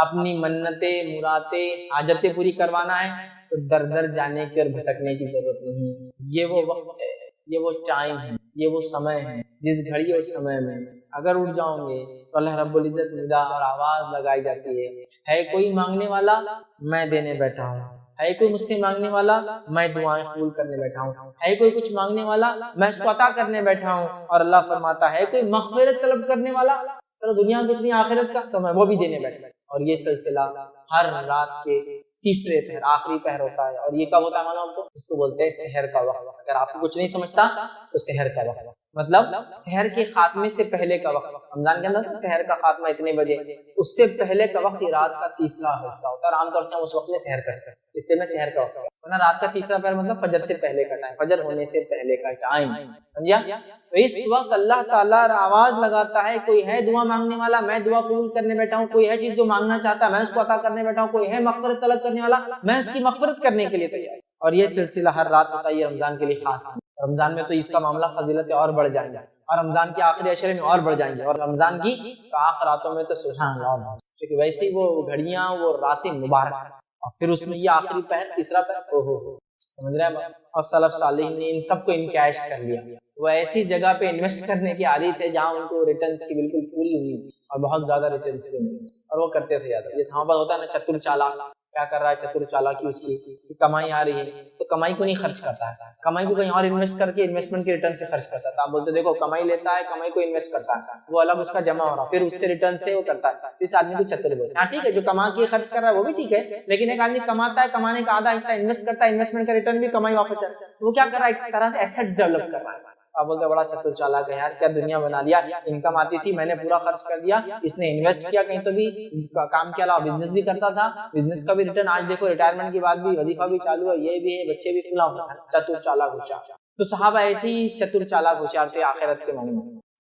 اپنی منتیں مرادیں حاجتیں پوری کروانا ہے، تو در در جانے کی اور بھٹکنے کی ضرورت نہیں، یہ وہ وقت ہے، یہ وہ ٹائم ہے، یہ وہ سمے ہے، جس گھڑی اور سمے میں اگر اٹھ جاؤں گے تو اللہ رب العزت ندا اور آواز لگائی جاتی ہے کوئی مانگنے والا، میں دینے بیٹھا ہوں، ہے کوئی مجھ سے مانگنے والا، میں دعائیں قبول کرنے بیٹھا ہوں، ہے کوئی کچھ مانگنے والا، میں اس کو عطا کرنے بیٹھا ہوں، اور اللہ فرماتا ہے کوئی مغفرت طلب کرنے والا، چلو دنیا میں کچھ نہیں آخرت کا تو میں وہ بھی دینے بیٹھا، اور یہ سلسلہ ہر رات کے تیسرے پہر، آخری پہر ہوتا ہے، اور یہ کب ہوتا ہے معلوم آپ کو، اس کو بولتے ہیں سحر کا وقت، اگر آپ کو کچھ نہیں سمجھتا تو سحر کا وقت، مطلب سحر کے خاتمے سے پہلے کا وقت، رمضان کے اندر سحر کا خاتمہ اتنے بجے، اس سے پہلے کا وقت یہ رات کا تیسرا حصہ ہوتا ہے، اور عام طور سے ہم اس وقت میں سحر کرتے ہیں، اس لیے میں سحر کا وقت ہے، ورنہ رات کا تیسرا پہر مطلب فجر سے پہلے کا ٹائم، فجر ہونے سے پہلے کا ٹائم، سمجھا؟ تو اس وقت اللہ تعالیٰ آواز لگاتا ہے، کوئی ہے دعا مانگنے والا، میں دعا قبول کرنے بیٹھا ہوں، کوئی ہے چیز جو مانگنا چاہتا ہے میں اس کو عطا کرنے بیٹھا ہوں، کوئی ہے مغفرت طلب کرنے والا، میں اس کی مغفرت کرنے کے لیے تیار، اور یہ سلسلہ ہر رات ہوتا ہے، یہ رمضان کے لیے خاص ہے، رمضان میں تو اس کا معاملہ فضیلت اور بڑھ جائیں گے، اور رمضان کے آخری عشرے میں اور بڑھ جائیں گے، اور رمضان کی آخر راتوں میں تو سبحان اللہ، کیونکہ ویسے ہی وہ گھڑیاں، وہ راتیں مبارک، اور پھر اس میں یہ آخری پہر، تیسرا پہر، سمجھ رہے ہیں؟ اور سلف صالحین نے ان سب کو انکیش کر لیا، وہ ایسی جگہ پہ انویسٹ کرنے کی عادی تھے جہاں ان کو ریٹرنز کی بالکل پوری ہوئی اور بہت زیادہ ریٹرنز کے ملے، اور وہ کرتے تھے زیادہ، جیسے ہمارے پاس ہوتا ہے نا چتر چالاک، کیا کر رہا ہے چتر چالاکی، اس کی کمائی آ رہی ہے تو کمائی کو نہیں خرچ کرتا ہے، کمائی کو کہیں اور انویسٹ کر کے انویسٹمنٹ کے ریٹرن سے خرچ کرتا ہے، آپ بولتے دیکھو کمائی لیتا ہے، کمائی کو انویسٹ کرتا ہے، وہ الگ اس کا جمع ہو رہا، پھر اس سے ریٹرن سے وہ کرتا ہے، اس آدمی کو چتر بولتے ہیں۔ ہاں ٹھیک ہے، جو کما کے خرچ کر رہا ہے وہ بھی ٹھیک ہے، لیکن ایک آدمی کماتا ہے، کمانے کا آدھا حصہ انویسٹ کرتا ہے، انویسٹمنٹ کا ریٹرن بھی کمائی واپس جاتا ہے، وہ کیا کر رہا ہے، ایک طرح سے ایسٹس ڈیولپ کر رہا ہے، آپ بولتے بڑا چتر چالاک ہے یار، کیا دنیا بنا لیا، انکم آتی تھی میں نے پورا خرچ کر دیا، اس نے انویسٹ کیا کہیں تو بھی، کام کے علاوہ بزنس بھی کرتا تھا، بزنس کا بھی ریٹرن، آج دیکھو ریٹائرمنٹ کے بعد بھی وظیفہ بھی چالو ہے، یہ بھی ہے، بچے بھی کھلا، چتر چالاک ہوشیار۔ تو صحابہ ایسے ہی چتر چالاک ہوشیار تھے آخرت کے معنی میں،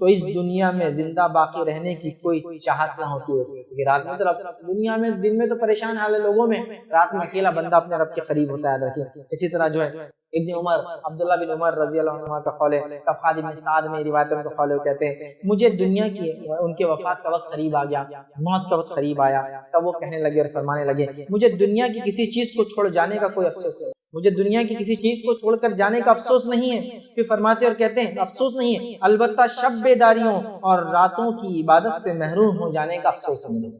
تو اس دنیا میں زندہ باقی رہنے کی کوئی چاہت نہ ہوتی ہے۔ رات میں تو رب دنیا میں، دن میں تو پریشان حال ہے لوگوں میں، رات میں اکیلا بندہ اپنے رب کے قریب ہوتا ہے۔ دیکھیے اسی طرح جو ہے ابن عمر، عبداللہ بن عمر رضی اللہ عنہ کا قول ہے، طبقات ابن سعد میں روایت ان کا قول ہے، وہ کہتے ہیں مجھے دنیا کی، ان کے وفات کا وقت قریب آ گیا، موت کا وقت قریب آیا، تب وہ کہنے لگے اور فرمانے لگے مجھے دنیا کی کسی چیز کو چھوڑ جانے کا کوئی افسوس نہیں، مجھے دنیا کی کسی چیز کو چھوڑ کر جانے کا افسوس نہیں ہے۔ پھر فرماتے اور کہتے ہیں افسوس نہیں ہے، البتہ شب بیداریوں اور راتوں کی عبادت سے محروم ہو جانے کا افسوس ہے مجھے۔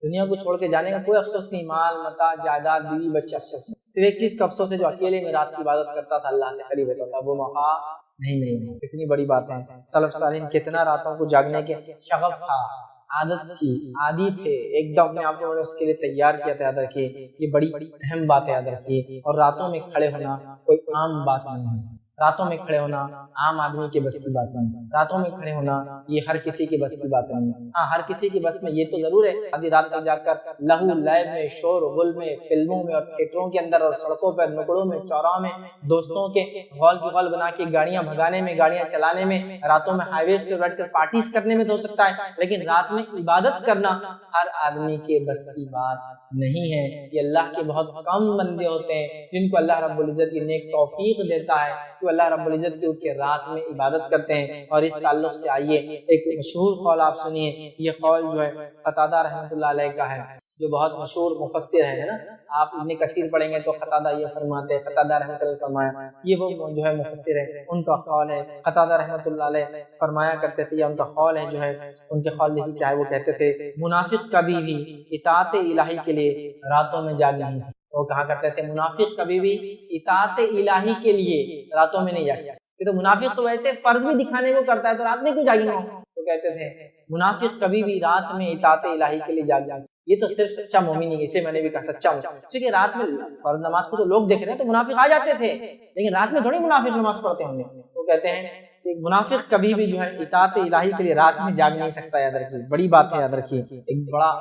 دنیا کو چھوڑ کے جانے کا کوئی افسوس نہیں، مال متاع جائیداد بیوی بچے افسوس نہیں، صرف ایک چیز کا افسوس ہے جو اکیلے میں رات کی عبادت کرتا تھا، اللہ سے قریب ہوتا تھا، وہ موقع نہیں ملے۔ کتنی بڑی بات ہے، سلف صالحین کتنا راتوں کو جاگنے کے شغف تھا، عادت تھی، عادی تھے، ایک دم اپنے آپ کو اس کے لیے تیار کیا تھا۔ یاد رکھیے یہ بڑی اہم بات ہے، یاد رکھیے۔ اور راتوں میں کھڑے ہونا کوئی عام بات نہیں ہے، راتوں میں کھڑے ہونا عام آدمی کے بس کی بات نہیں، راتوں میں کھڑے ہونا یہ ہر کسی کے بس کی بات نہیں۔ ہاں ہر کسی کے بس میں یہ تو ضرور ہے آدھی رات تک جا کر لہو لعب میں، شور غل میں، فلموں میں اور تھیٹروں کے اندر اور سڑکوں پر، نکڑوں میں، چوراہوں میں دوستوں کے غول کی غول بنا کے گاڑیاں بھگانے میں، گاڑیاں چلانے میں، راتوں میں ہائی ویز سے بیٹھ کر پارٹیز کرنے میں تو ہو سکتا ہے، لیکن رات میں عبادت کرنا ہر آدمی کے بس کی بات نہیں ہے۔ یہ اللہ کے بہت کم بندے ہوتے ہیں جن کو اللہ رب العزت یہ نیک توفیق دیتا ہے کہ اللہ رب العزت کی کے رات میں عبادت کرتے ہیں۔ اور اس تعلق سے آئیے ایک مشہور قول آپ سنیے، یہ قول جو ہے قتادہ رحمۃ اللہ علیہ کا ہے، جو بہت مشہور مفسر ہے نا، آپ ابن کثیر پڑھیں گے تو قتادہ یہ فرماتے ہیں، قتادہ رحمۃ اللہ فرمایا، یہ وہ جو ہے مفسر ہے، ان کا قول ہے، قتادہ رحمۃ اللہ علیہ فرمایا کرتے تھے، یا ان کا قول ہے جو ہے، ان کے قول دیکھیے کیا ہے، وہ کہتے تھے منافق کبھی بھی اطاعت الہی کے لیے راتوں میں جاگ نہیں سکتا۔ وہ کہا کرتے تھے منافق کبھی بھی اطاعت الہی کے لیے راتوں میں نہیں جاگ سکتا، یہ تو منافق تو ویسے فرض بھی دکھانے کو کرتا ہے تو رات میں کیوں جاگیں گا؟ تو کہتے تھے منافق کبھی بھی رات میں اطاعت الہی کے لیے جاگ نہیں سکتا، یہ تو صرف سچا مومن ہی، اسے میں نے بھی کہا سچا ہوں، کیونکہ رات میں فرض نماز کو تو لوگ دیکھ رہے ہیں تو منافق آ جاتے تھے، لیکن رات میں تھوڑی منافق نماز پڑھتے ہوں گے۔ وہ کہتے ہیں کہ منافق کبھی بھی جو ہے اطاعت الہی کے لیے رات میں جاگ نہیں سکتا، یاد رکھیے، بڑی بات ہے، یاد رکھیے، ایک بڑا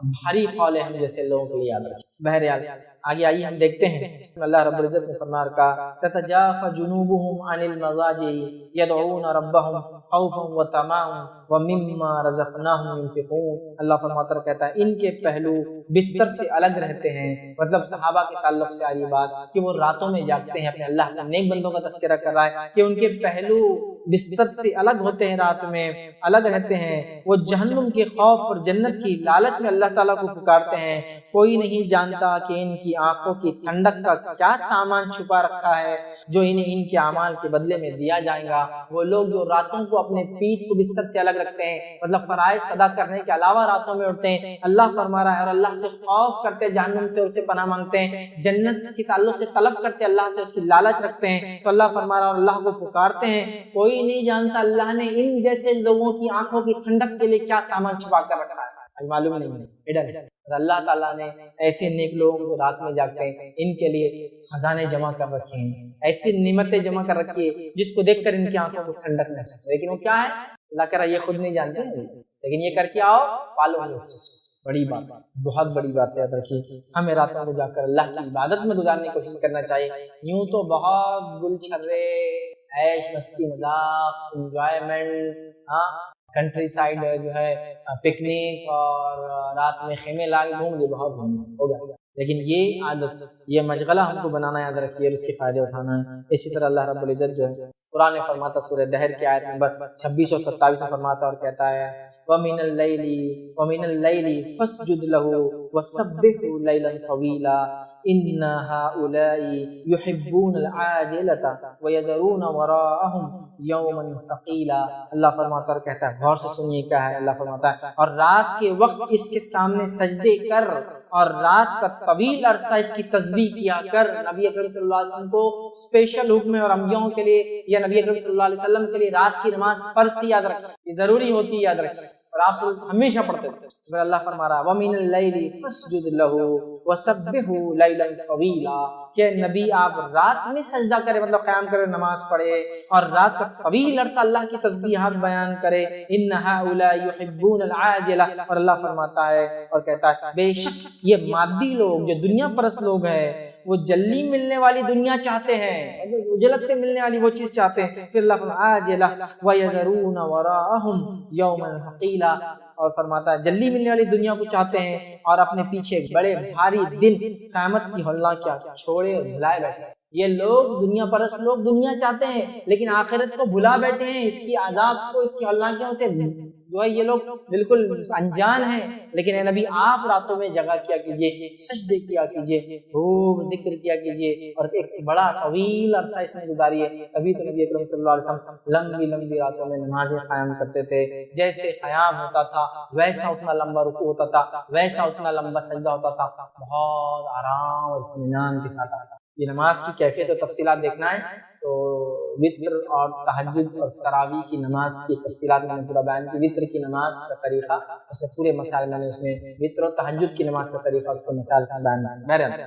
بھاری قول ہے ہم جیسے لوگوں کے لیے، یاد رکھیے۔ بہرحال آگے آئیے ہم دیکھتے ہیں اللہ رب العزت نے فرمایا کہا تتجافى جنوبهم عن المضاجع يدعون ربهم خوفا وطمعا ومما رزقناهم ينفقون۔ اللہ فرماتا کہتا ہے ان کے پہلو بستر سے الگ رہتے ہیں، مطلب صحابہ کے تعلق سے آ رہی بات کہ وہ راتوں میں جاگتے ہیں، اپنے اللہ کے نیک بندوں کا تذکرہ کر رہا ہے کہ ان کے پہلو بستر سے الگ ہوتے ہیں، رات میں الگ رہتے ہیں، وہ جہنم کے خوف اور جنت کی لالچ میں اللہ تعالیٰ کو پکارتے ہیں۔ کوئی نہیں جانتا کہ ان کی آنکھوں کی ٹھنڈک کا کیا سامان چھپا رکھا ہے جو انہیں ان کے اعمال کے بدلے میں دیا جائے گا۔ وہ لوگ جو راتوں کو اپنے پیٹ کو بستر سے الگ رکھتے ہیں، مطلب فرائض ادا کرنے کے علاوہ راتوں میں اٹھتے ہیں، اللہ فرما رہا ہے، اور اللہ سے خوف کرتے ہیں، جہنم سے اسے پناہ مانگتے ہیں، جنت کے تعلق سے طلب کرتے ہیں، اللہ سے اس کی لالچ رکھتے ہیں، تو اللہ فرما رہا ہے اور اللہ کو پکارتے ہیں۔ کوئی نہیں جانتا اللہ نے ان جیسے لوگوں کی آنکھوں کی ٹھنڈک کے لیے کیا سامان چھپا کر رکھا ہے، معلوم نہیں ہے۔ اللہ تعالیٰ نے ایسے نیک لوگوں کو رات میں جاگتے ہیں ان کے لیے خزانے جمع کر رکھے ہیں، ایسی نعمتیں جمع کر رکھی ہے جس کو دیکھ کر ان کی آنکھوں کو ٹھنڈک محسوس ہے، لیکن وہ کیا ہے اللہ کہہ رہا ہے یہ خود نہیں جانتے ہیں، لیکن یہ کر کے آؤ پالو ہم اس چیز کو۔ بڑی بات ہے، بہت بڑی بات ہے، یاد رکھیے ہمیں راتوں کو جا کر اللہ کی عبادت میں گزارنے کی کوشش کرنا چاہیے۔ یوں تو بہت گل چھرے، عیش مستی مذاق، انجوائمنٹ، ہاں کنٹری سائڈ جو ہے پکنک اور رات میں خیمے لاگے گھوم لے، بہت ہو گیا، لیکن یہ عادت، یہ مشغلہ ہم کو بنانا یاد رکھیے اور اس کے فائدے اٹھانا ہے۔ اسی طرح اللہ رب العزت جو ہے قرآن میں فرماتا، سورہ دہر کی آیت نمبر 26 اور 27 میں فرماتا اور کہتا ہے وَمِنَ اللَّيْلِ فَاسْجُدْ لَهُ وَسَبِّحْهُ لَيْلًا طَوِيلًا إِنَّ هَؤُلَاءِ يُحِبُّونَ الْعَاجِلَةَ وَيَذَرُونَ وَرَاءَهُمْ يَوْمًا ثَقِيلًا۔ اللہ فرماتا اور کہتا ہے، غور سے سنیے کیا ہے، اللہ فرماتا ہے اور رات کے وقت اس کے سامنے سجدے کر اور رات کا طویل عرصہ اس کی تسبیح کیا کر۔ نبی اکرم صلی اللہ علیہ وسلم کو اسپیشل حکم ہے اور انبیاءوں کے لیے یا نبی اکرم صلی اللہ علیہ وسلم کے لیے رات کی نماز فرض تھی، یاد رکھیں، یہ ضروری ہوتی ہے، یاد رکھیں، اور آپ سے ہمیشہ پڑھتے تھے۔ پھر اللہ فرما رہا ہے وَمِنَ اللَّيْلِ فَاسْجُدْ لَهُ وَسَبِّحْهُ لَيْلًا طَوِيلًا، کہ نبی آپ رات میں سجدہ کرے، مطلب قیام کرے، نماز پڑھے اور رات کا طویل عرصہ اللہ کی تسبیحات بیان کرے۔ إِنَّ هَؤُلَاءِ يُحِبُّونَ الْعَاجِلَةَ، اور اللہ فرماتا ہے اور کہتا ہے بے شک یہ مادی لوگ جو دنیا پرست لوگ ہیں وہ جلدی ملنے والی دنیا چاہتے ہیں، جلد سے ملنے والی وہ چیز چاہتے ہیں. پھر لفظ عاجلہ وَيَذَرُونَ وَرَاءَهُمْ يَوْمًا ثَقِيلًا، اور فرماتا ہے جلدی ملنے والی دنیا کو چاہتے ہیں اور اپنے پیچھے ایک بڑے بھاری دن قیامت کی ہولنا کیا چھوڑے اور بھلائے بیٹھے. یہ لوگ دنیا پرست لوگ دنیا چاہتے ہیں لیکن آخرت کو بھلا بیٹھے ہیں، اس کی عذاب کو، اس کی ہولناکیوں سے جو ہے یہ لوگ بالکل انجان ہیں. لیکن اے نبی آپ راتوں میں جگہ کیا کیجئے، سجدے کیا کیجئے، خوب ذکر کیا کیجئے اور ایک بڑا طویل عرصہ اس میں گزاریے. تبھی تو نبی اکرم صلی اللہ علیہ وسلم لمبی لمبی راتوں میں نمازیں قائم کرتے تھے. جیسے قیام ہوتا تھا ویسا اتنا لمبا رکوع ہوتا تھا، ویسا اتنا لمبا سجدہ ہوتا تھا، بہت آرام اور اطمینان کے ساتھ آتا. یہ نماز کی کیفیت و تفصیلات دیکھنا ہے تو وتر اور تہجد اور تراویح کی نماز کی تفصیلات میں نے پورا بیان کی. وتر کی نماز کا طریقہ اس سے پورے مسائل میں نے اس میں وتر اور تہجد کی نماز کا طریقہ اس کے مسائل بیان کیا.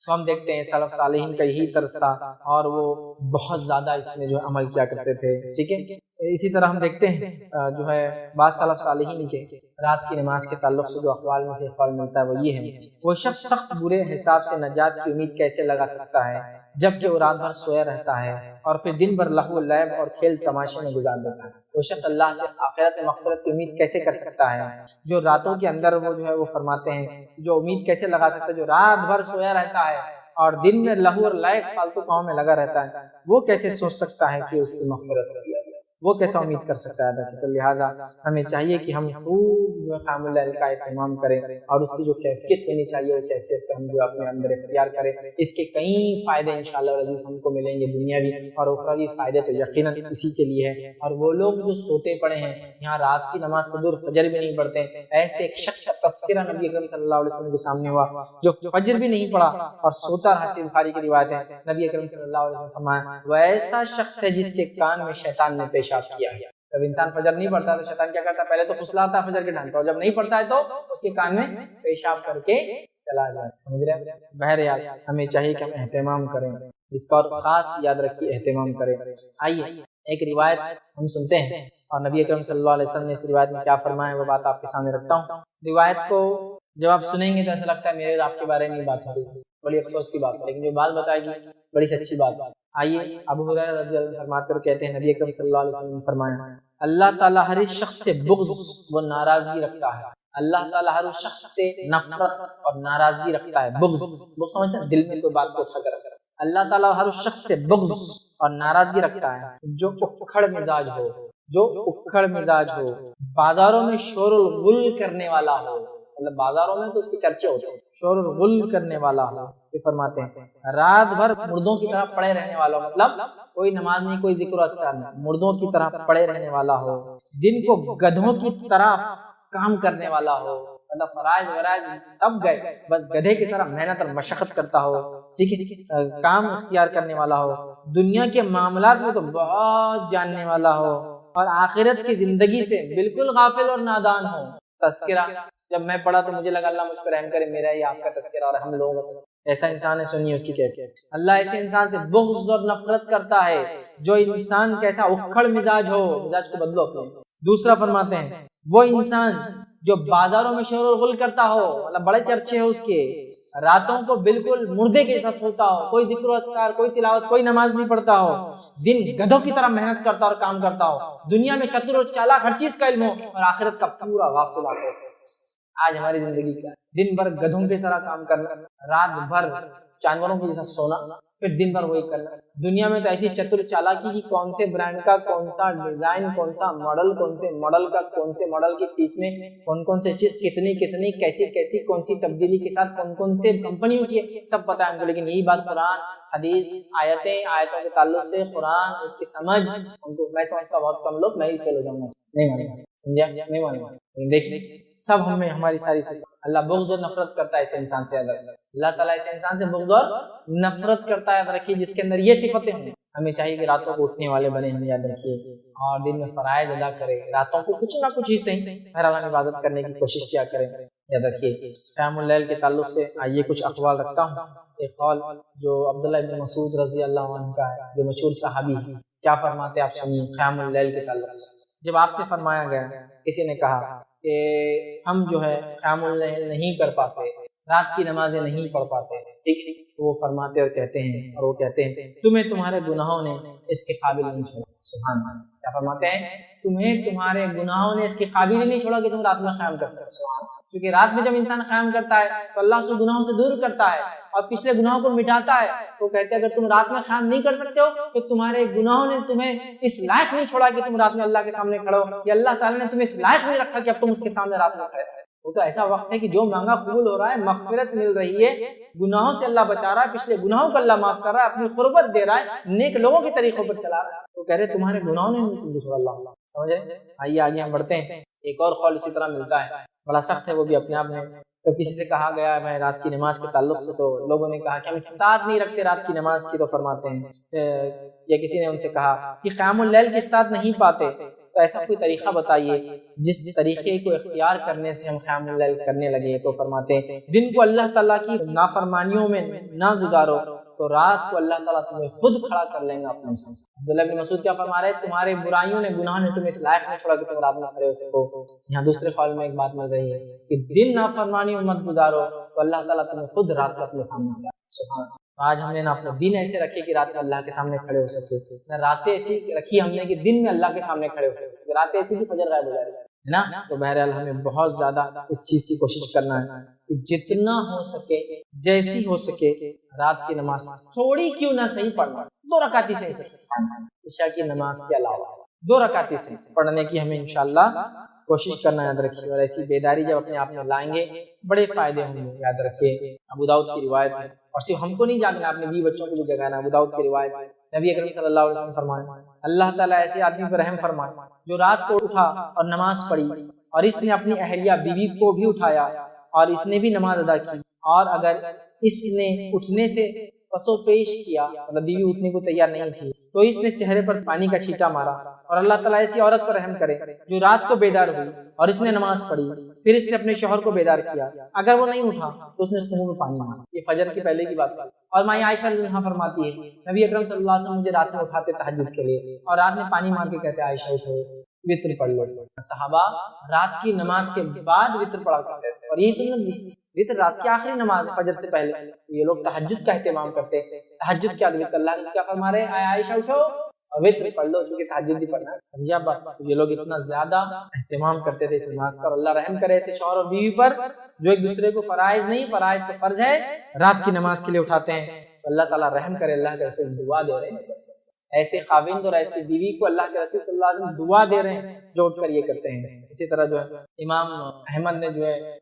تو ہم دیکھتے ہیں سلف صالحین کا یہی طرز تھا اور وہ بہت زیادہ اس میں جو ہے عمل کیا کرتے تھے. ٹھیک ہے، اسی طرح ہم دیکھتے ہیں جو ہے بعض سلف صالحین کے رات کی نماز کے تعلق سے جو اقوال میں سے اقوال ملتا ہے وہ یہ ہے: وہ شخص سخت برے حساب سے نجات کی امید کیسے لگا سکتا ہے جبکہ وہ رات بھر سویا رہتا ہے اور پھر دن بھر لہو و لعب اور کھیل تماشے میں گزار دیتا ہے. وہ شخص اللہ سے آخرت میں مغفرت کی امید کیسے کر سکتا ہے جو راتوں کے اندر وہ جو ہے وہ فرماتے ہیں جو امید کیسے لگا سکتا ہے جو رات بھر سویا رہتا ہے اور دن میں لہو اور لعب فالتو کاموں میں لگا رہتا ہے، وہ کیسے سوچ سکتا ہے کہ اس کی مغفرت ہوگی، وہ کیسا امید کر سکتا ہے. تو لہٰذا ہمیں چاہیے کہ ہم خوب قیام اللیل کا اہتمام کریں اور اس کی جو کیفیت ہونی چاہیے وہ کیفیت ہم جو اپنے اندر اختیار کریں. اس کے کئی فائدے انشاءاللہ العزیز ہم کو ملیں گے، دنیاوی اور اخروی فائدے تو یقیناً اسی کے لیے ہے. اور وہ لوگ جو سوتے پڑے ہیں یہاں رات کی نماز فجر فجر بھی نہیں پڑھتے، ایسے ایک شخص کا تذکرہ نبی اکرم صلی اللہ علیہ وسلم کے سامنے ہوا جو فجر بھی نہیں پڑھا اور سوتا رہا. صحیح بخاری کی روایت ہے، نبی اکرم صلی اللہ علیہ وسلم فرمایا وہ ایسا شخص ہے جس کے کان میں شیطان نے پیشاب کیا ہے. جب انسان فجر نہیں پڑھتا تو شیطان کیا کرتا ہے، پہلے تو پھسلاتا ہے فجر کے ٹائم پر، اور جب نہیں پڑھتا ہے تو اس کے کان میں پیشاب کر کے چلا جائے. سمجھ رہے ہیں؟ بہرحال ہمیں چاہیے کہ ہم اہتمام کریں، اس کا اور خاص یاد رکھیے اہتمام کریں. آئیے ایک روایت ہم سنتے ہیں اور نبی اکرم صلی اللہ علیہ وسلم نے اس روایت میں کیا فرمایا وہ بات آپ کے سامنے رکھتا ہوں. روایت کو جب آپ سنیں گے تو ایسا لگتا ہے میرے آپ کے بارے میں بات ہو رہی ہے، بڑی افسوس کی بات ہے، لیکن جو بات بتائے گی بڑی سچی بات ہے. آئیے ابو ہریرہ رضی اللہ عنہ فرماتے ہوئے کہتے ہیں نبی اکرم صلی اللہ علیہ وسلم نے فرمایا اللہ تعالیٰ ہر شخص سے بغض و ناراضگی رکھتا ہے. اللہ تعالیٰ ہر شخص سے نفرت اور ناراضگی رکھتا ہے. بغض سمجھتے ہیں دل میں کوئی بات کو اٹھا کر رکھتا ہے. اللہ تعالیٰ ہر شخص سے بغض اور ناراضگی رکھتا ہے جو اکھڑ مزاج ہو، جو اکھڑ مزاج ہو، بازاروں میں شور الغل کرنے والا ہو. مطلب بازاروں میں تو اس کے چرچے ہوتے ہیں، شور الغل کرنے والا ہو. یہ فرماتے ہیں رات بھر مردوں کی طرح پڑے رہنے والا ہو، مطلب کوئی نماز نہیں، کوئی ذکر و اذکار نہیں، مردوں کی طرح پڑے رہنے والا ہو. دن کو گدھوں کی طرح کام کرنے والا ہو، مطلب فرائض ورائض سب گئے، بس گدھے کی طرح محنت اور مشقت کرتا ہو. ٹھیک ہے، کام اختیار کرنے والا ہو. دنیا کے معاملات میں تو بہت جاننے والا ہو اور آخرت کی زندگی سے بالکل غافل اور نادان ہو. تذکرہ جب میں پڑھا تو مجھے لگا اللہ مجھ پر رحم کرے، میرا ہی آپ کا تذکرہ اور ہم لوگوں کا تذکرہ. ایسا انسان ہے، سنیے اس کی کیفیت. اللہ ایسے انسان سے بغض اور نفرت کرتا ہے جو انسان کیسا اکھڑ مزاج ہو. مزاج کو بدلو اپنے. دوسرا فرماتے ہیں وہ انسان جو بازاروں میں شور و غل کرتا ہو، مطلب بڑے چرچے ہو اس کے، راتوں کو بالکل مردے کے جیسا سوتا ہو، کوئی ذکر و اذکار، کوئی تلاوت، کوئی نماز نہیں پڑھتا ہو، دن گدھوں کی طرح محنت کرتا اور کام کرتا ہو، دنیا میں چتر اور چالاک ہر چیز کا علم ہو اور آخرت کا پورا غافل ہو. آج ہماری زندگی کیا ہے؟ دن بھر گدھوں کی طرح کام کرنا، رات بھر جانوروں کے جیسا سونا، پھر دن بھر وہی کرنا. دنیا میں تو ایسی چتر چالاکی کی کون سے برانڈ کا کون سا ڈیزائن، کون سا ماڈل، کون سے ماڈل کا کون سے ماڈل کے پیس میں کون سے چیز کتنی کتنی کیسی کون سی تبدیلی کے ساتھ کون سے کمپنیوں کی سب پتہ ہے ہم کو. لیکن یہی بات قرآن حدیث آیتوں کے تعلق سے قرآن اس کی سمجھ ہم کو، میں سمجھتا بہت کم لوگ نہیں فیل ہو جاؤں گا، نہیں مانے، سمجھا نہیں مانے. دیکھیے سب ہمیں ہماری ساری اللہ بغض اور نفرت کرتا ہے ایسے انسان سے. اللہ تعالیٰ ایسے انسان سے بغض اور نفرت کرتا ہے. یاد رکھیے جس کے اندر یہ صفتیں ہوں. ہمیں چاہیے کہ راتوں کو اٹھنے والے بنے ہم، یاد رکھیے، اور دن میں فرائض ادا کریں. راتوں کو کچھ نہ کچھ ہی صحیح بہرحال عبادت کرنے کی کوشش کیا کریں. یاد رکھیے قیام اللیل کے تعلق سے آئیے کچھ اقوال رکھتا ہوں. ایک قول جو عبداللہ بن مسعود رضی اللہ عنہ کا ہے، جو مشہور صحابی ہے، کیا فرماتے آپ سنیے قیام اللیل کے تعلق سے. جب آپ سے فرمایا گیا، کسی نے کہا کہ ہم جو ہے قیام اللیل نہیں کر پاتے، رات کی نمازیں نہیں پڑھ پاتے، ٹھیک ہے، تو وہ فرماتے اور کہتے ہیں، اور وہ کہتے ہیں تمہیں تمہارے گناہوں نے اس کے قابل نہیں چھوڑا. سبحان اللہ. کیا فرماتے ہیں؟ تمہیں تمہارے گناہوں نے اس کے قابل ہی نہیں چھوڑا کہ تم رات میں قیام کر سکتے. کیونکہ رات میں جب انسان قیام کرتا ہے تو اللہ سے گناہوں سے دور کرتا ہے اور پچھلے گناہوں کو مٹاتا ہے. تو کہتے ہیں اگر تم رات میں قیام نہیں کر سکتے ہو تو تمہارے گناہوں نے تمہیں اس لائق نہیں چھوڑا کہ تم رات میں اللہ کے سامنے کھڑے ہو، یا اللہ تعالیٰ نے تمہیں اس لائق نہیں رکھا کہ اب تم اس کے سامنے رات میں کھڑے. وہ تو ایسا وقت ہے کہ جو مانگا قبول ہو رہا ہے، مغفرت مل رہی ہے، گناہوں سے اللہ بچا رہا ہے، پچھلے گناہوں کو اللہ معاف کر رہا ہے، اپنی قربت دے رہا ہے، نیک لوگوں کے طریقوں پر چلا رہا ہے. تو کہہ رہے تمہارے گناہوں نے نہیں چھوڑا اللہ. سمجھے؟ آئیے آگے ہم بڑھتے ہیں. ایک اور قول اسی طرح ملتا ہے، بڑا سخت ہے وہ بھی اپنے آپ میں. تو کسی سے کہا گیا میں رات کی نماز کے تعلق سے، تو لوگوں نے کہا کہ ہم استطاعت نہیں رکھتے رات کی نماز کی. تو فرماتے ہیں، یا کسی نے ان سے کہا کہ قیام اللیل کی استطاعت نہیں پاتے، تو ایسا کوئی طریقہ بتائیے جس طریقے کو اختیار کرنے سے ہم قیام اللیل کرنے لگے. تو فرماتے ہیں دن کو اللہ تعالیٰ کی نافرمانیوں میں نہ گزارو تو رات کو اللہ تعالیٰ تمہیں خود کھڑا کر لیں گا اپنے ساتھ. عبداللہ بن مسعود کیا فرما رہے ہیں؟ تمہارے برائیوں نے، گناہ نے تمہیں اس لائق نہیں چھوڑا کہ تم رات میں کھڑے ہو سکو. یہاں دوسرے قول میں ایک بات مل رہی ہے کہ دن نافرمانی مت گزارو تو اللہ تعالیٰ تمہیں خود رات کو اپنے سامنے لایا. سبحان اللہ. آج ہم نے نا اپنے دن ایسے رکھے کہ رات میں اللہ کے سامنے کھڑے ہو سکے، نہ راتیں ایسی رکھی ہم نے کہ دن میں اللہ کے سامنے کھڑے ہو سکے. راتیں ایسی کہ فجر غائب ہو جائے ہے نا. تو بہرحال ہمیں بہت زیادہ اس چیز کی کوشش کرنا ہے کہ جتنا ہو سکے، جیسی ہو سکے، رات کی نماز تھوڑی کیوں نہ صحیح پڑھنا. 2 رکعت سے عشاء کی نماز کے علاوہ 2 رکعت سے پڑھنے کی ہمیں انشاءاللہ کوشش کرنا یاد رکھیے. اور ایسی بیداری جب اپنے آپ میں لائیں گے بڑے فائدے ہوں گے. یاد رکھیے ابو داؤد کی روایت ہے، اور صرف ہم کو نہیں جاگنا، اپنے بیوی بچوں کو بھی جگانا. ابو داؤد کی روایت ہے، نبی اکرم صلی اللہ علیہ وسلم فرمائے اللہ تعالیٰ ایسے آدمی پر رحم فرمائے جو رات کو اٹھا اور نماز پڑھی، اور اس نے اپنی اہلیہ بیوی کو بھی اٹھایا اور اس نے بھی نماز ادا کی، اور اگر اس نے اٹھنے سے پسو پیش کیا، مطلب بیوی اٹھنے کو تیار نہیں تھی، تو اس نے چہرے پر پانی کا چھینٹا مارا. اور اللہ تعالیٰ ایسی عورت پر رحم کرے جو رات کو بیدار ہوئی اور اس نے نماز پڑھی، پھر اس نے اپنے شوہر کو بیدار کیا، اگر وہ نہیں اٹھا تو اس نے اس کے منہ میں پانی مارا. یہ فجر کی پہلے کی بات ہے. اور ماں عائشہ رضی اللہ عنہا فرماتی ہے نبی اکرم صلی اللہ علیہ وسلم مجھے رات میں اٹھاتے تہجد کے لیے، اور رات میں پانی مار کے کہتے عائشہ اٹھو وتر پڑھ لو. صحابہ رات کی نماز کے بعد وتر پڑھا کرتے تھے، اور یہی سنت بھی. وتر رات کی آخری نماز فجر سے پہلے. یہ لوگ تہجد کا اہتمام کرتے ہیں. تہجد کیا وتر اللہ کیا فرما رہے ہیں؟ عائشہ اٹھو اور وتر پڑھ لو، چونکہ تہجد بھی پڑھنا ہے. یہ لوگ اتنا زیادہ اہتمام کرتے تھے اس نماز کا. اللہ رحم کرے ایسے شوہر اور بیوی پر جو ایک دوسرے کو فرائض نہیں، فرائض تو فرض ہے، رات کی نماز کے لیے اٹھاتے ہیں. اللہ تعالیٰ رحم کرے. اللہ کے رسول دعا دے رہے ہیں ایسے خاوند اور ایسی بیوی کو، اللہ کے رسول صلی اللہ علیہ وسلم دعا دے رہے ہیں جو اٹھ کر یہ کرتے ہیں. اسی طرح جو ہے امام احمد نے جو ہے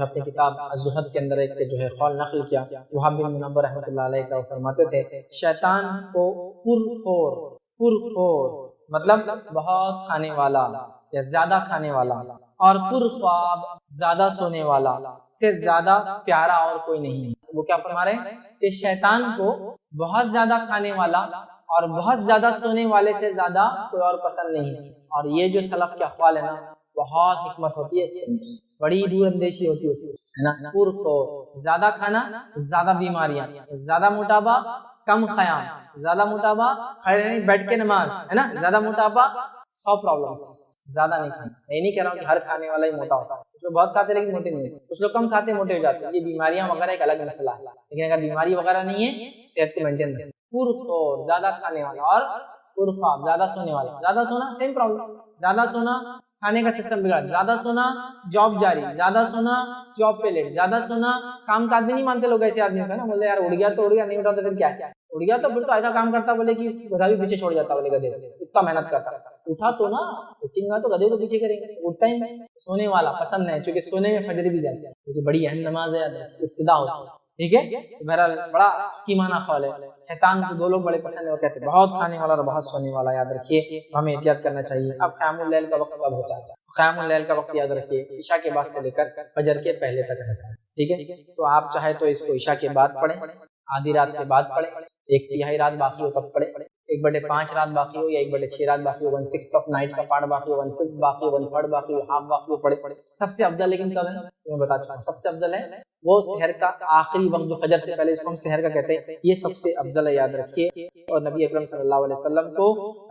اپنی کتاب الزہد کے اندر ایک جو ہے قول نقل کیا وہاب بن منبر رحمۃ اللہ علیہ کا. فرماتے تھے شیطان کو پرخور مطلب بہت کھانے والا یا زیادہ کھانے والا، اور پرخواب زیادہ سونے والا سے زیادہ پیارا اور کوئی نہیں ہے. وہ کیا فرما رہے ہیں کہ شیطان کو بہت زیادہ کھانے والا اور بہت زیادہ سونے والے سے زیادہ کوئی اور پسند نہیں ہے. اور یہ جو سلف کے اقوال ہے نا، بہت حکمت ہوتی ہے اس کے، بڑی دور اندیشی ہوتی ہے اس کی، ہے نا. پرخور، زیادہ کھانا، زیادہ بیماریاں، زیادہ موٹاپا، کم قیام، زیادہ موٹاپا، کھڑے نہیں بیٹھ کے نماز، ہے نا. زیادہ موٹاپا 100 پرابلمس. زیادہ نہیں کھانا. میں نہیں کہہ رہا ہوں کہ ہر کھانے والا ہی موٹا ہوتا ہے. کچھ لوگ بہت کھاتے لیکن موٹے نہیں ہوتے، کچھ لوگ کم کھاتے موٹے ہو جاتے ہیں. یہ بیماریاں وغیرہ ایک الگ مسئلہ ہے، لیکن اگر بیماری وغیرہ نہیں ہے صحت کو مینٹین رکھیں. پرخور، زیادہ کھانے والا، اور پرخواب، زیادہ سونے والا. زیادہ سونا سیم پرابلم. زیادہ سونا کھانے کا سسٹم بگڑا، زیادہ سونا جاب جاری، زیادہ سونا جاب پہ لیٹ، زیادہ سونا کام کا آدمی نہیں مانتے لوگ ایسے آدمی کا نا. بولے یار اڑ گیا تو اڑ گیا، نہیں اٹھا تو پھر کیا ہے، اڑ گیا تو پھر تو ایسا کام کرتا بولے کہ گدھا بھی پیچھے چھوڑ جاتا، بولے گدھے اتنا محنت کرتا. اٹھا تو نا، اٹھیں گا تو گدھے کو پیچھے کریں گے، اٹھتا ہی نہیں. سونے والا پسند ہے، چونکہ سونے میں فجر بھی جاتا ہے، کیونکہ بڑی اہم نماز ہے، ابتدا ہوتی ہے. ٹھیک ہے. بہرحال بڑا حکیمانہ قول ہے. شیطان کو 2 لوگ بڑے پسند ہیں، وہ کہتے ہیں بہت کھانے والا اور بہت سونے والا. یاد رکھیے ہمیں احتیاط کرنا چاہیے. اب قیام اللیل کا وقت کب ہوتا ہے؟ قیام اللیل کا وقت یاد رکھیے عشاء کے بعد سے لے کر فجر کے پہلے تک رہتا ہے. ٹھیک ہے. تو آپ چاہے تو اس کو عشاء کے بعد پڑھیں، آدھی رات کے بعد پڑھیں، 1/3 رات باقی ہو تب پڑھیں، 1/5 رات باقی ہو یا 1/6 رات باقی ہو، 1/6 آف نائٹ کا پارٹ باقی ہو، 1/5 باقی ہو، 1/3 باقی ہو، ہاف باقی ہو، پڑھے. سب سے افضل لیکن کب ہے میں بتا چکا ہوں. سب سے افضل ہے وہ سحر کا آخری وقت جو فجر سے پہلے، اس کو ہم سحر کا کہتے ہیں، یہ سب سے افضل ہے، یاد رکھیے۔ اور نبی اکرم صلی اللہ علیہ وسلم کو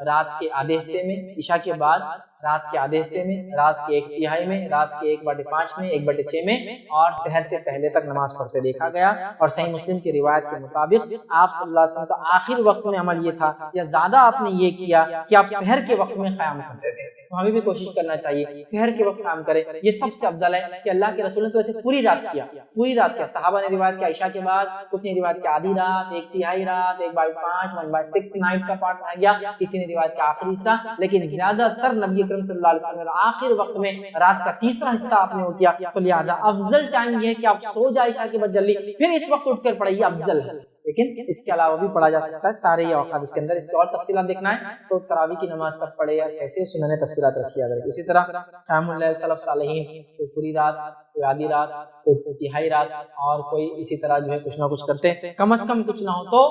رات کے آدھے حصے میں، عشاء کے بعد رات کے آدھے حصے میں، رات کے ایک تہائی میں، رات کے 1/5 میں، 1/6 میں، اور سحر سے پہلے تک نماز پڑھتے دیکھا گیا۔ اور صحیح مسلم کی روایت کے مطابق آپ صلی اللہ علیہ وسلم کا آخر وقت میں عمل یہ تھا، یا زیادہ آپ نے یہ کیا کہ آپ سحر کے وقت میں قیام کرتے تھے۔ تو ہمیں بھی کوشش کرنا چاہیے سحر کے وقت قیام کریں، یہ سب سے افضل ہے کہ اللہ کے رسول نے تو ایسے پوری رات کیا، پوری رات کیا۔ صحابہ نے روایت کیا عشاء کے بعد، کچھ نے روایت کیا آدھی رات، 1/3 رات، 1/5، 1/6 نائٹ کا پارٹ رہ گیا، کسی نے روایت کیا آخری حصہ، لیکن زیادہ تر نبی اکرم صلی اللہ علیہ وسلم آخر وقت میں رات کا تیسرا حصہ آپ نے کیا۔ تو لہٰذا افضل ٹائم یہ ہے کہ آپ سو جائے عشاء کے بعد جلدی، پھر اس وقت اٹھ کر پڑھیے، افضل ہے۔ لیکن اس کے علاوہ بھی پڑھا جا سکتا ہے، سارے یہ اوقات اس کے اندر۔ اس کی اور تفصیلات دیکھنا ہے تو تراویح کی نماز کب پڑھے یا کیسے، اس میں نے تفصیلات رکھی ہے۔ اسی طرح قیام اللیل سلف صالحین، کوئی پوری رات، کوئی آدھی رات، کوئی تہائی رات، اور کوئی اسی طرح جو ہے کچھ نہ کچھ کرتے ہیں، کم از کم کچھ نہ ہو تو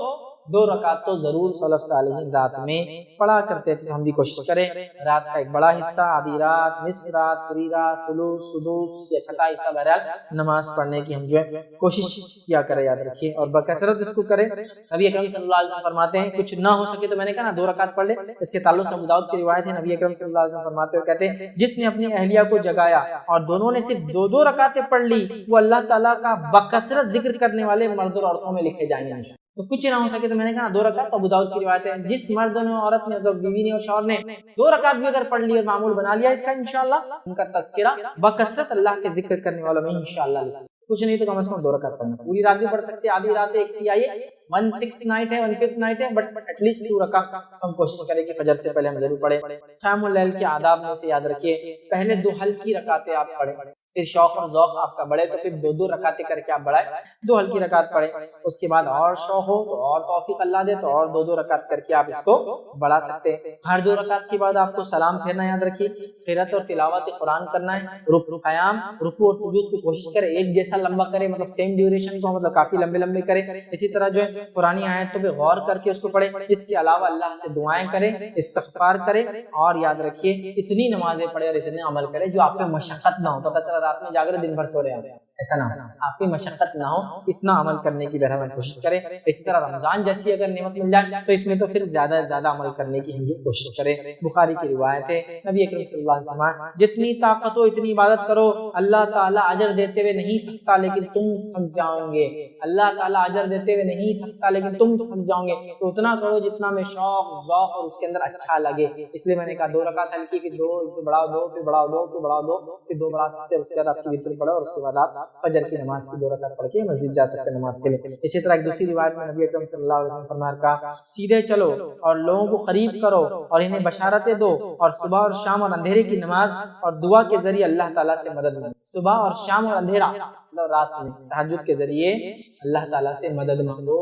2 رکعت تو ضرور سلف صالحین رات میں پڑھا کرتے تھے۔ ہم بھی کوشش کریں رات کا ایک بڑا حصہ، آدھی رات، نصف رات، پوری رات، ثلث، سدس یا چھٹا حصہ بہرحال نماز پڑھنے کی ہم جو ہے کوشش کیا کریں، یاد رکھیے، اور بکثرت اس کو کریں۔ نبی اکرم صلی اللہ علیہ وسلم فرماتے ہیں کچھ نہ ہو سکے تو میں نے کہا نا 2 رکعت پڑھ لے۔ اس کے تعلق سے ابو داؤد کی روایت ہے، نبی اکرم صلی اللہ علیہ وسلم فرماتے ہوئے کہتے ہیں جس نے اپنی اہلیہ کو جگایا اور دونوں نے صرف 2 رکعتیں پڑھ لی، وہ اللہ تعالیٰ کا بکثرت ذکر کرنے والے مرد اور عورتوں میں لکھے جائیں گے۔ تو کچھ نہ ہو سکے تو میں نے کہا 2 رکعت، ابو داؤد کی روایت ہے، جس مرد نے، عورت نے، بیوی نے اور شوہر نے 2 رکعت بھی اگر پڑھ لی اور معمول بنا لیا اس کا، انشاءاللہ ان کا تذکرہ بکثرت اللہ کے ذکر کرنے والوں میں انشاءاللہ لکھا۔ کچھ نہیں تو کم از کم 2 رکعت پڑھنا، پوری رات بھی پڑھ سکتے، آدھی رات ہے، 1 تہائی، 1/6 نائٹ ہے، 1/5 نائٹ ہے، بٹ ایٹ لیسٹ 2 رکعت ہم کوشش کریں کہ فجر سے پہلے ہم ضرور پڑھیں۔ قیام اللیل کے آداب میں سے یاد رکھیے، پہلے 2 ہلکی رکعتیں آپ پڑھیں، پھر شوق اور ذوق آپ کا بڑھے تو پھر 2 رکعتیں کر کے آپ بڑھائیں، 2 ہلکی رکعت پڑھیں۔ اس کے بعد اور شوق ہو تو اور توفیق اللہ دے تو اور 2 رکعت کر کے آپ اس کو بڑھا سکتے ہیں۔ ہر 2 رکعت کے بعد آپ کو سلام پھیرنا یاد رکھیے، قرات اور تلاوت قرآن کرنا ہے، قیام، رکوع اور سجود کی کوشش کرے ایک جیسا لمبا کرے، مطلب سیم ڈیوریشن کو، مطلب کافی لمبے لمبے کرے۔ اسی طرح جو ہے قرآنی آیتوں پہ غور کر کے اس کو پڑھے۔ اس کے علاوہ اللہ سے دعائیں کرے، استغفار کرے، اور یاد رکھیے اتنی نمازیں پڑھے اور اتنے عمل کرے جو آپ پہ مشقت نہ ہو۔ پتہ چلا رات میں جاگ رہے دن بھر سو رہے ہیں، ایسا نہ ہو، آپ کی مشقت نہ ہو، اتنا عمل کرنے کی بہرحال کوشش کریں۔ اسی طرح رمضان جیسی اگر نعمت مل جائے تو اس میں تو پھر زیادہ سے زیادہ عمل کرنے کی ہم یہ کوشش کریں۔ بخاری کی روایت ہے، نبی اکرم صلی اللہ علیہ وسلم جتنی طاقت ہو اتنی عبادت کرو، اللہ تعالیٰ اجر دیتے ہوئے نہیں تھکتا لیکن تم تھک جاؤ گے، اللہ تعالیٰ اجر دیتے ہوئے نہیں تھکتا لیکن تم تھک جاؤ گے، تو اتنا کرو جتنا میں شوق، ذوق اور اس کے اندر اچھا لگے۔ اس لیے میں نے کہا 2 رکعت ہلکی، پھر 2 بڑھاؤ، 2 پھر بڑھاؤ، 2 پھر بڑھاؤ، 2 پھر 2 بڑھا سکتے ہیں۔ اس کے بعد آپ کی وتر پڑھو اور اس کے بعد آپ فجر کی نماز کی 2 رکعت پڑھ کے مسجد جا سکتے ہیں نماز کے لیے۔ اسی طرح ایک دوسری روایت میں نبی اکرم صلی اللہ علیہ وسلم فرمایا کہا سیدھے چلو اور لوگوں کو قریب کرو اور انہیں بشارتیں دو، اور صبح اور شام اور اندھیرے کی نماز اور دعا کے ذریعے اللہ تعالیٰ سے مدد مانگو۔ صبح اور شام اور اندھیرا، رات میں تہجد کے ذریعے اللہ تعالیٰ سے مدد مانگو۔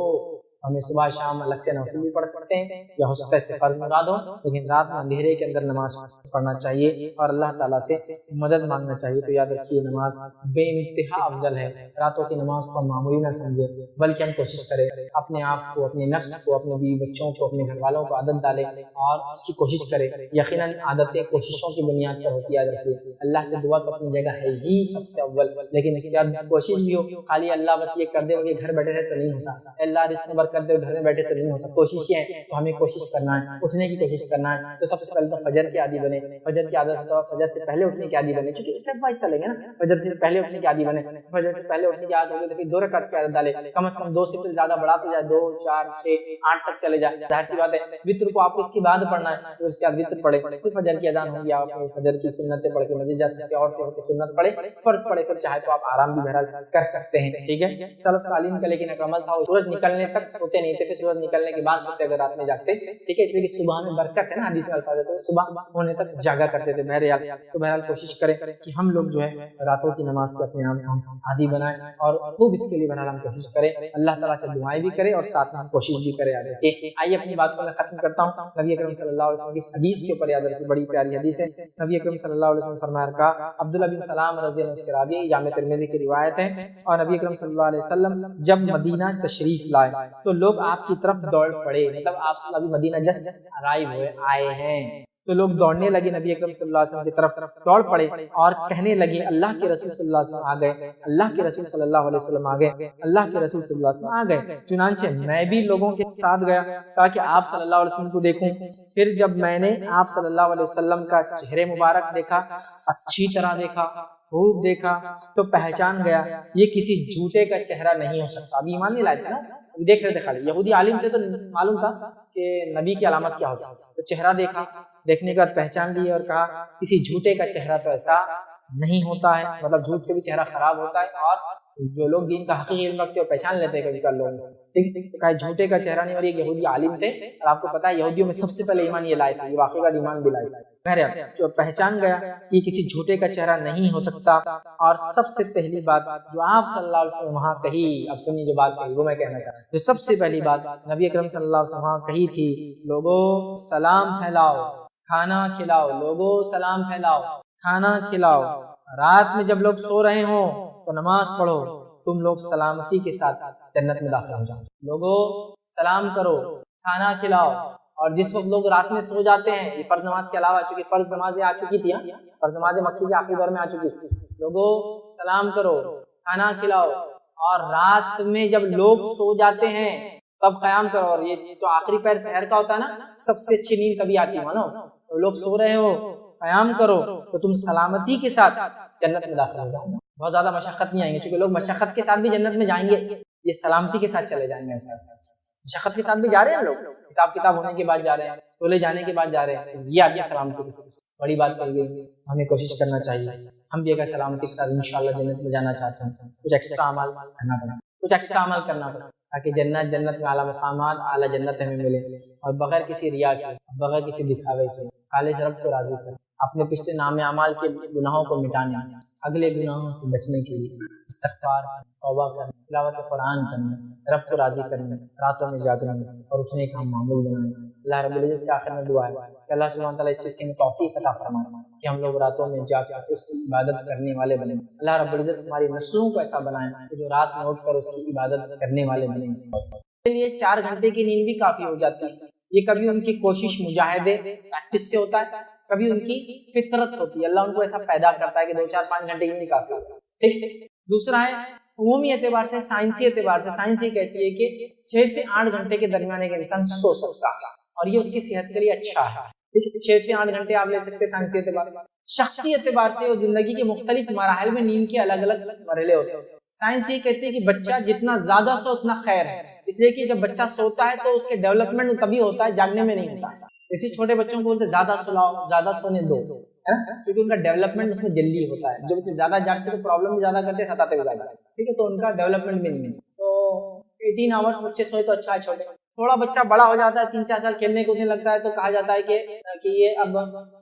ہمیں صبح شام الگ سے نوافل بھی پڑھ سکتے ہیں، یا ہو سکتا ہے اس سے فرض مراد ہو، لیکن رات میں اندھیرے کے اندر نماز پڑھنا چاہیے اور اللہ تعالیٰ سے مدد مانگنا چاہیے۔ تو یاد رکھیے نماز بے انتہا افضل ہے، راتوں کی نماز کو معمولی نہ سمجھے، بلکہ ہم کوشش کریں اپنے آپ کو، اپنے نفس کو، اپنے بیوی بچوں کو، اپنے گھر والوں کو عادت ڈالیں اور اس کی کوشش کریں۔ یقیناً عادتیں کوششوں کی بنیاد پر ہوتی ہے، یاد رکھیے اللہ سے دعا تو اپنی جگہ ہے ہی سب سے اول، لیکن اس کے بعد کوشش بھی ہو، خالی اللہ بس یہ کر دے اور یہ گھر بیٹھے رہے تو نہیں ہوتا، اللہ رزق میں برکت دے گھر میں بیٹھے تو نہیں ہوتا، کوشش یہ ہے تو ہمیں کوشش کرنا ہے، اٹھنے کی کوشش کرنا ہے۔ تو سب سے پہلے تو فجر کے عادی بنے، فجر کی عادت ہے فجر سے پہلے اٹھنے کی عادی بنے، چونکہ اسٹیپ وائز چلیں گے نا، فجر سے پہلے اٹھنے کی عادی بنے، فجر سے پہلے اٹھنے کی عادت ہوگی تو پھر 2 رکعت کی عادت ڈالے، کم از کم 2 سے پھر زیادہ بڑھاتے جائے، 2 4 6 8 تک چلے جائے، ظاہر سی بات ہے وتر کو آپ کو اس کی بعد پڑھنا ہے، پھر اس کے بعد وتر پڑھے، پھر فجر کی اذان ہوگی، آپ فجر کی سنتیں پڑھ کے مسجد جا سکتے ہیں، اور پھر سنت پڑھے، فرض پڑھے، پھر چاہے تو آپ آرام بھی بہرحال کر سکتے ہیں، ٹھیک ہے۔ سلف صالحین کا لیکن ایک عمل تھا، سورج نکلنے تک سوتے نہیں تھے، پھر سورج نکلنے کے بعد سوتے اگر رات میں جاگتے، ٹھیک ہے، کیونکہ صبح میں برکت ہے نا، حدیث میں الفاظ ہے، تو صبح ہونے تک جاگا کرتے تھے بہرحال۔ تو بہرحال کوشش کریں کہ ہم لوگ جو ہے راتوں کی نماز کے اپنے آپ عادی بنائیں اور خوب اس کے لیے بہرحال ہم کوشش کریں، اللہ تعالیٰ سے دعائیں بھی کریں اور ساتھ میں ہم کوشش بھی کریں۔ یاد رکھیے، آئیے اپنی بات کو میں ختم کرتا ہوں نبی اکرم صلی اللہ علیہ وسلم کی اس حدیث کے اوپر، یاد رکھیے بڑی پیاری حدیث ہے، نبی اکرم صلی اللہ علیہ وسلم فرمایا کہا، عبداللہ بن سلام رضی اللہ عنہ کے راوی، جامع ترمذی کی روایت ہے، اور نبی اکرم صلی اللہ علیہ وسلم جب مدینہ تشریف لائے تو لوگ آپ کی طرف دوڑ پڑے، مطلب آپ صلی اللہ علیہ وسلم مدینہ جسٹ ارائیو ہوئے، آئے ہیں، تو لوگ دوڑنے لگے نبی اکرم صلی اللہ علیہ وسلم کی طرف دوڑ پڑے اور کہنے لگے اللہ کے رسول صلی اللہ علیہ وسلم آ گئے، اللہ کے رسول صلی اللہ علیہ وسلم آ گئے، اللہ کے رسول صلی اللہ علیہ وسلم آ گئے۔ چنانچہ میں بھی لوگوں کے ساتھ گیا تاکہ آپ صلی اللہ علیہ وسلم کو دیکھوں۔ پھر جب میں نے آپ صلی اللہ علیہ وسلم کا چہرے مبارک دیکھا، اچھی طرح دیکھا، خوب دیکھا، تو پہچان گیا یہ کسی جھوٹے کا چہرہ نہیں ہو سکتا۔ ابھی ایمان نہیں لائے تھے نا، دیکھ رہے تھے خالی، یہودی عالم تھے تو معلوم تھا کہ نبی کی علامت کیا ہوتا ہے، تو چہرہ دیکھا، دیکھنے کے بعد پہچان لی اور کہا کسی جھوٹے کا چہرہ تو ایسا نہیں ہوتا ہے، مطلب جھوٹ سے بھی چہرہ خراب ہوتا ہے، اور جو لوگ دین کا حقیقی علم رکھتے ہیں پہچان لیتے ہیں کبھی کبھی لوگ، ٹھیک ہے، کہا جھوٹے کا چہرہ نہیں، اور یہ یہودی عالم تھے، اور آپ کو پتا ہے یہودیوں میں سب سے پہلے ایمان یہ لائے تھے، یہ واقعی کا ایمان بھی لائے تھے۔ بہرحال جو پہچان گیا کہ کسی جھوٹے کا چہرہ نہیں ہو سکتا، اور سب سے پہلی بات جو آپ صلی اللہ علیہ وسلم وہاں کہی، اب سنیے جو بات کہی وہ میں کہنا چاہتا ہوں، جو سب سے پہلی بات نبی اکرم صلی اللہ علیہ وسلم وہاں کہی تھی، لوگوں سلام پھیلاؤ، کھانا کھلاؤ، لوگوں سلام پھیلاؤ، کھانا کھلاؤ، رات میں جب لوگ سو رہے ہوں تو نماز پڑھو، تم لوگ سلامتی کے ساتھ جنت میں داخل ہو جاؤ، لوگوں سلام کرو، کھانا کھلاؤ، اور جس وقت لوگ رات میں سو جاتے ہیں، یہ فرض نماز کے علاوہ، چونکہ فرض نمازیں آ چکی تھی، فرض نمازیں مکی کے آخری دور میں آ چکی تھی، لوگوں سلام کرو، کھانا کھلاؤ، اور رات میں جب لوگ سو جاتے ہیں تب قیام کرو، اور یہ تو آخری پہر سحر کا ہوتا ہے نا، سب سے اچھی نیند کبھی آتی ہے نا، تو لوگ سو رہے ہو قیام کرو تو تم سلامتی کے ساتھ جنت میں داخل ہو جاؤ گے، بہت زیادہ مشقت نہیں آئیں گے، چونکہ لوگ مشقت کے ساتھ بھی جنت میں جائیں گے، یہ سلامتی کے ساتھ چلے جائیں گے، ایسا مشقت کے ساتھ بھی جا رہے ہیں لوگ، حساب کتاب ہونے کے بعد جا رہے ہیں، تولے جانے کے بعد جا رہے ہیں، یہ آگے سلامتی کے ساتھ بڑی بات کر گئی، ہمیں کوشش کرنا چاہیے، ہم بھی اگر سلامتی کے ساتھ انشاءاللہ جنت میں جانا چاہتے ہیں کچھ ایکسٹرا عمل کرنا پڑا، کچھ ایکسٹرا عمل کرنا پڑا، تاکہ جنت میں اعلیٰ مقامات، اعلیٰ جنت ہمیں ملے، اور بغیر کسی ریا کے، بغیر کسی دکھاوے کے، خالص رب کو راضی کریں، اپنے پچھلے نام اعمال کے گناہوں کو مٹانے، اگلے گناہوں سے بچنے کے لیے استغفار، توبہ کرنا، تلاوت قرآن کرنا، رب کو راضی کرنا، راتوں میں جاگنا اور اٹھنے کا ہم معمول بنائیں۔ اللہ رب العزت سے آخر میں دعا ہے کہ اللہ سبحانہ تعالیٰ اس چیز کی توفیق عطا فرمائے کہ ہم لوگ راتوں میں جا کر اس کی عبادت کرنے والے بنیں۔ اللہ رب العزت ہماری نسلوں کو ایسا بنائے کہ جو رات میں اٹھ کر اس کی عبادت کرنے والے بنیں۔ کے لیے 4 گھنٹے کی نیند بھی کافی ہو جاتی ہے، یہ کبھی ان کی کوشش مجاہدے پریکٹس سے ہوتا ہے، کبھی ان کی فطرت ہوتی ہے، اللہ ان کو ایسا پیدا کرتا ہے کہ 2 4 5 گھنٹے کی نیند کافی ہوتا ہے، ٹھیک۔ دوسرا ہے عمومی اعتبار سے، سائنسی اعتبار سے، سائنس یہ کہتی ہے کہ 6 سے 8 گھنٹے کے درمیان ایک انسان سو سکتا ہے، اور یہ اس کی صحت کے لیے اچھا ہے، ٹھیک ہے، 6 سے 8 گھنٹے آپ لے سکتے ہیں سائنسی اعتبار سے۔ شخصی اعتبار سے اور زندگی کے مختلف مراحل میں نیند کے الگ الگ مرحلے ہوتے ہیں۔ سائنس یہ کہتی ہے کہ بچہ جتنا زیادہ سو اتنا خیر ہے، اس لیے کہ جب بچہ سوتا ہے تو اس کے ڈیولپمنٹ تبھی ہوتا ہے، جاگنے میں نہیں ہوتا ہے۔ اسی چھوٹے بچوں کو بولتے زیادہ سلاؤ، زیادہ سونے دو، کیونکہ ان کا ڈیولپمنٹ اس میں جلدی ہوتا ہے، جو بچے زیادہ جاگتے تو پرابلم بھی زیادہ کرتے، ستاتے بھی زیادہ، ٹھیک ہے، تو ان کا ڈیولپمنٹ بھی نہیں ہے۔ تو 18 آورس بچے سوئے تو اچھا ہے، چھوٹے تھوڑا بچہ بڑا ہو جاتا ہے، 3 4 سال کھیلنے کودنے لگتا ہے تو کہا جاتا ہے کہ یہ اب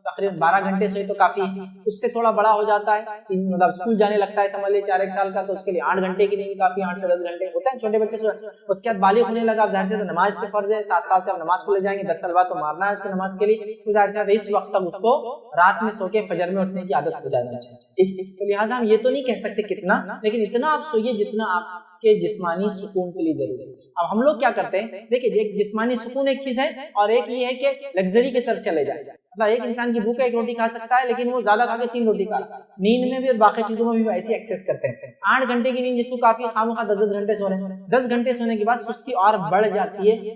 تقریباً 12 گھنٹے سوئے تو کافی ہے۔ اس سے تھوڑا بڑا ہو جاتا ہے، مطلب اسکول جانے لگتا ہے، سمجھ لے 4 1 سال کا، تو اس کے لیے 8 گھنٹے کی نیند کافی، 8 سے 10 گھنٹے ہوتا ہے چھوٹے بچے سے۔ اس کے بعد بالغ ہونے لگا ظاہر سے تو نماز سے فرض ہے، 7 سال سے ہم نماز کو لے جائیں گے، 10 سال بعد تو مارنا ہے اس کو نماز کے لیے، ظاہر سے اس وقت تک اس کو رات میں سو کے فجر میں اٹھنے کی عادت ہو جانا چاہیے، ٹھیک۔ تو لہٰذا ہم یہ تو نہیں کہہ سکتے کتنا، لیکن اتنا آپ سوئیے جتنا آپ کے جسمانی سکون کے لیے ضروری ہے۔ اب ہم لوگ کیا کرتے ہیں، دیکھیں ایک جسمانی سکون ایک چیز ہے، اور ایک یہ ہے کہ لگژری کی طرف چلے جائے، مطلب ایک انسان کی بھوک ہے 1 روٹی کھا سکتا ہے، لیکن وہ زیادہ کھا کے 3 روٹی کھا رہا ہے، نیند میں بھی اور باقی چیزوں میں بھی ایسی ایکسس کرتے ہیں۔ 8 گھنٹے کی نیند جس کو کافی، خواہ مخواہ 10 10 گھنٹے سو رہے ہیں، 10 گھنٹے سونے کے بعد سستی اور بڑھ جاتی ہے،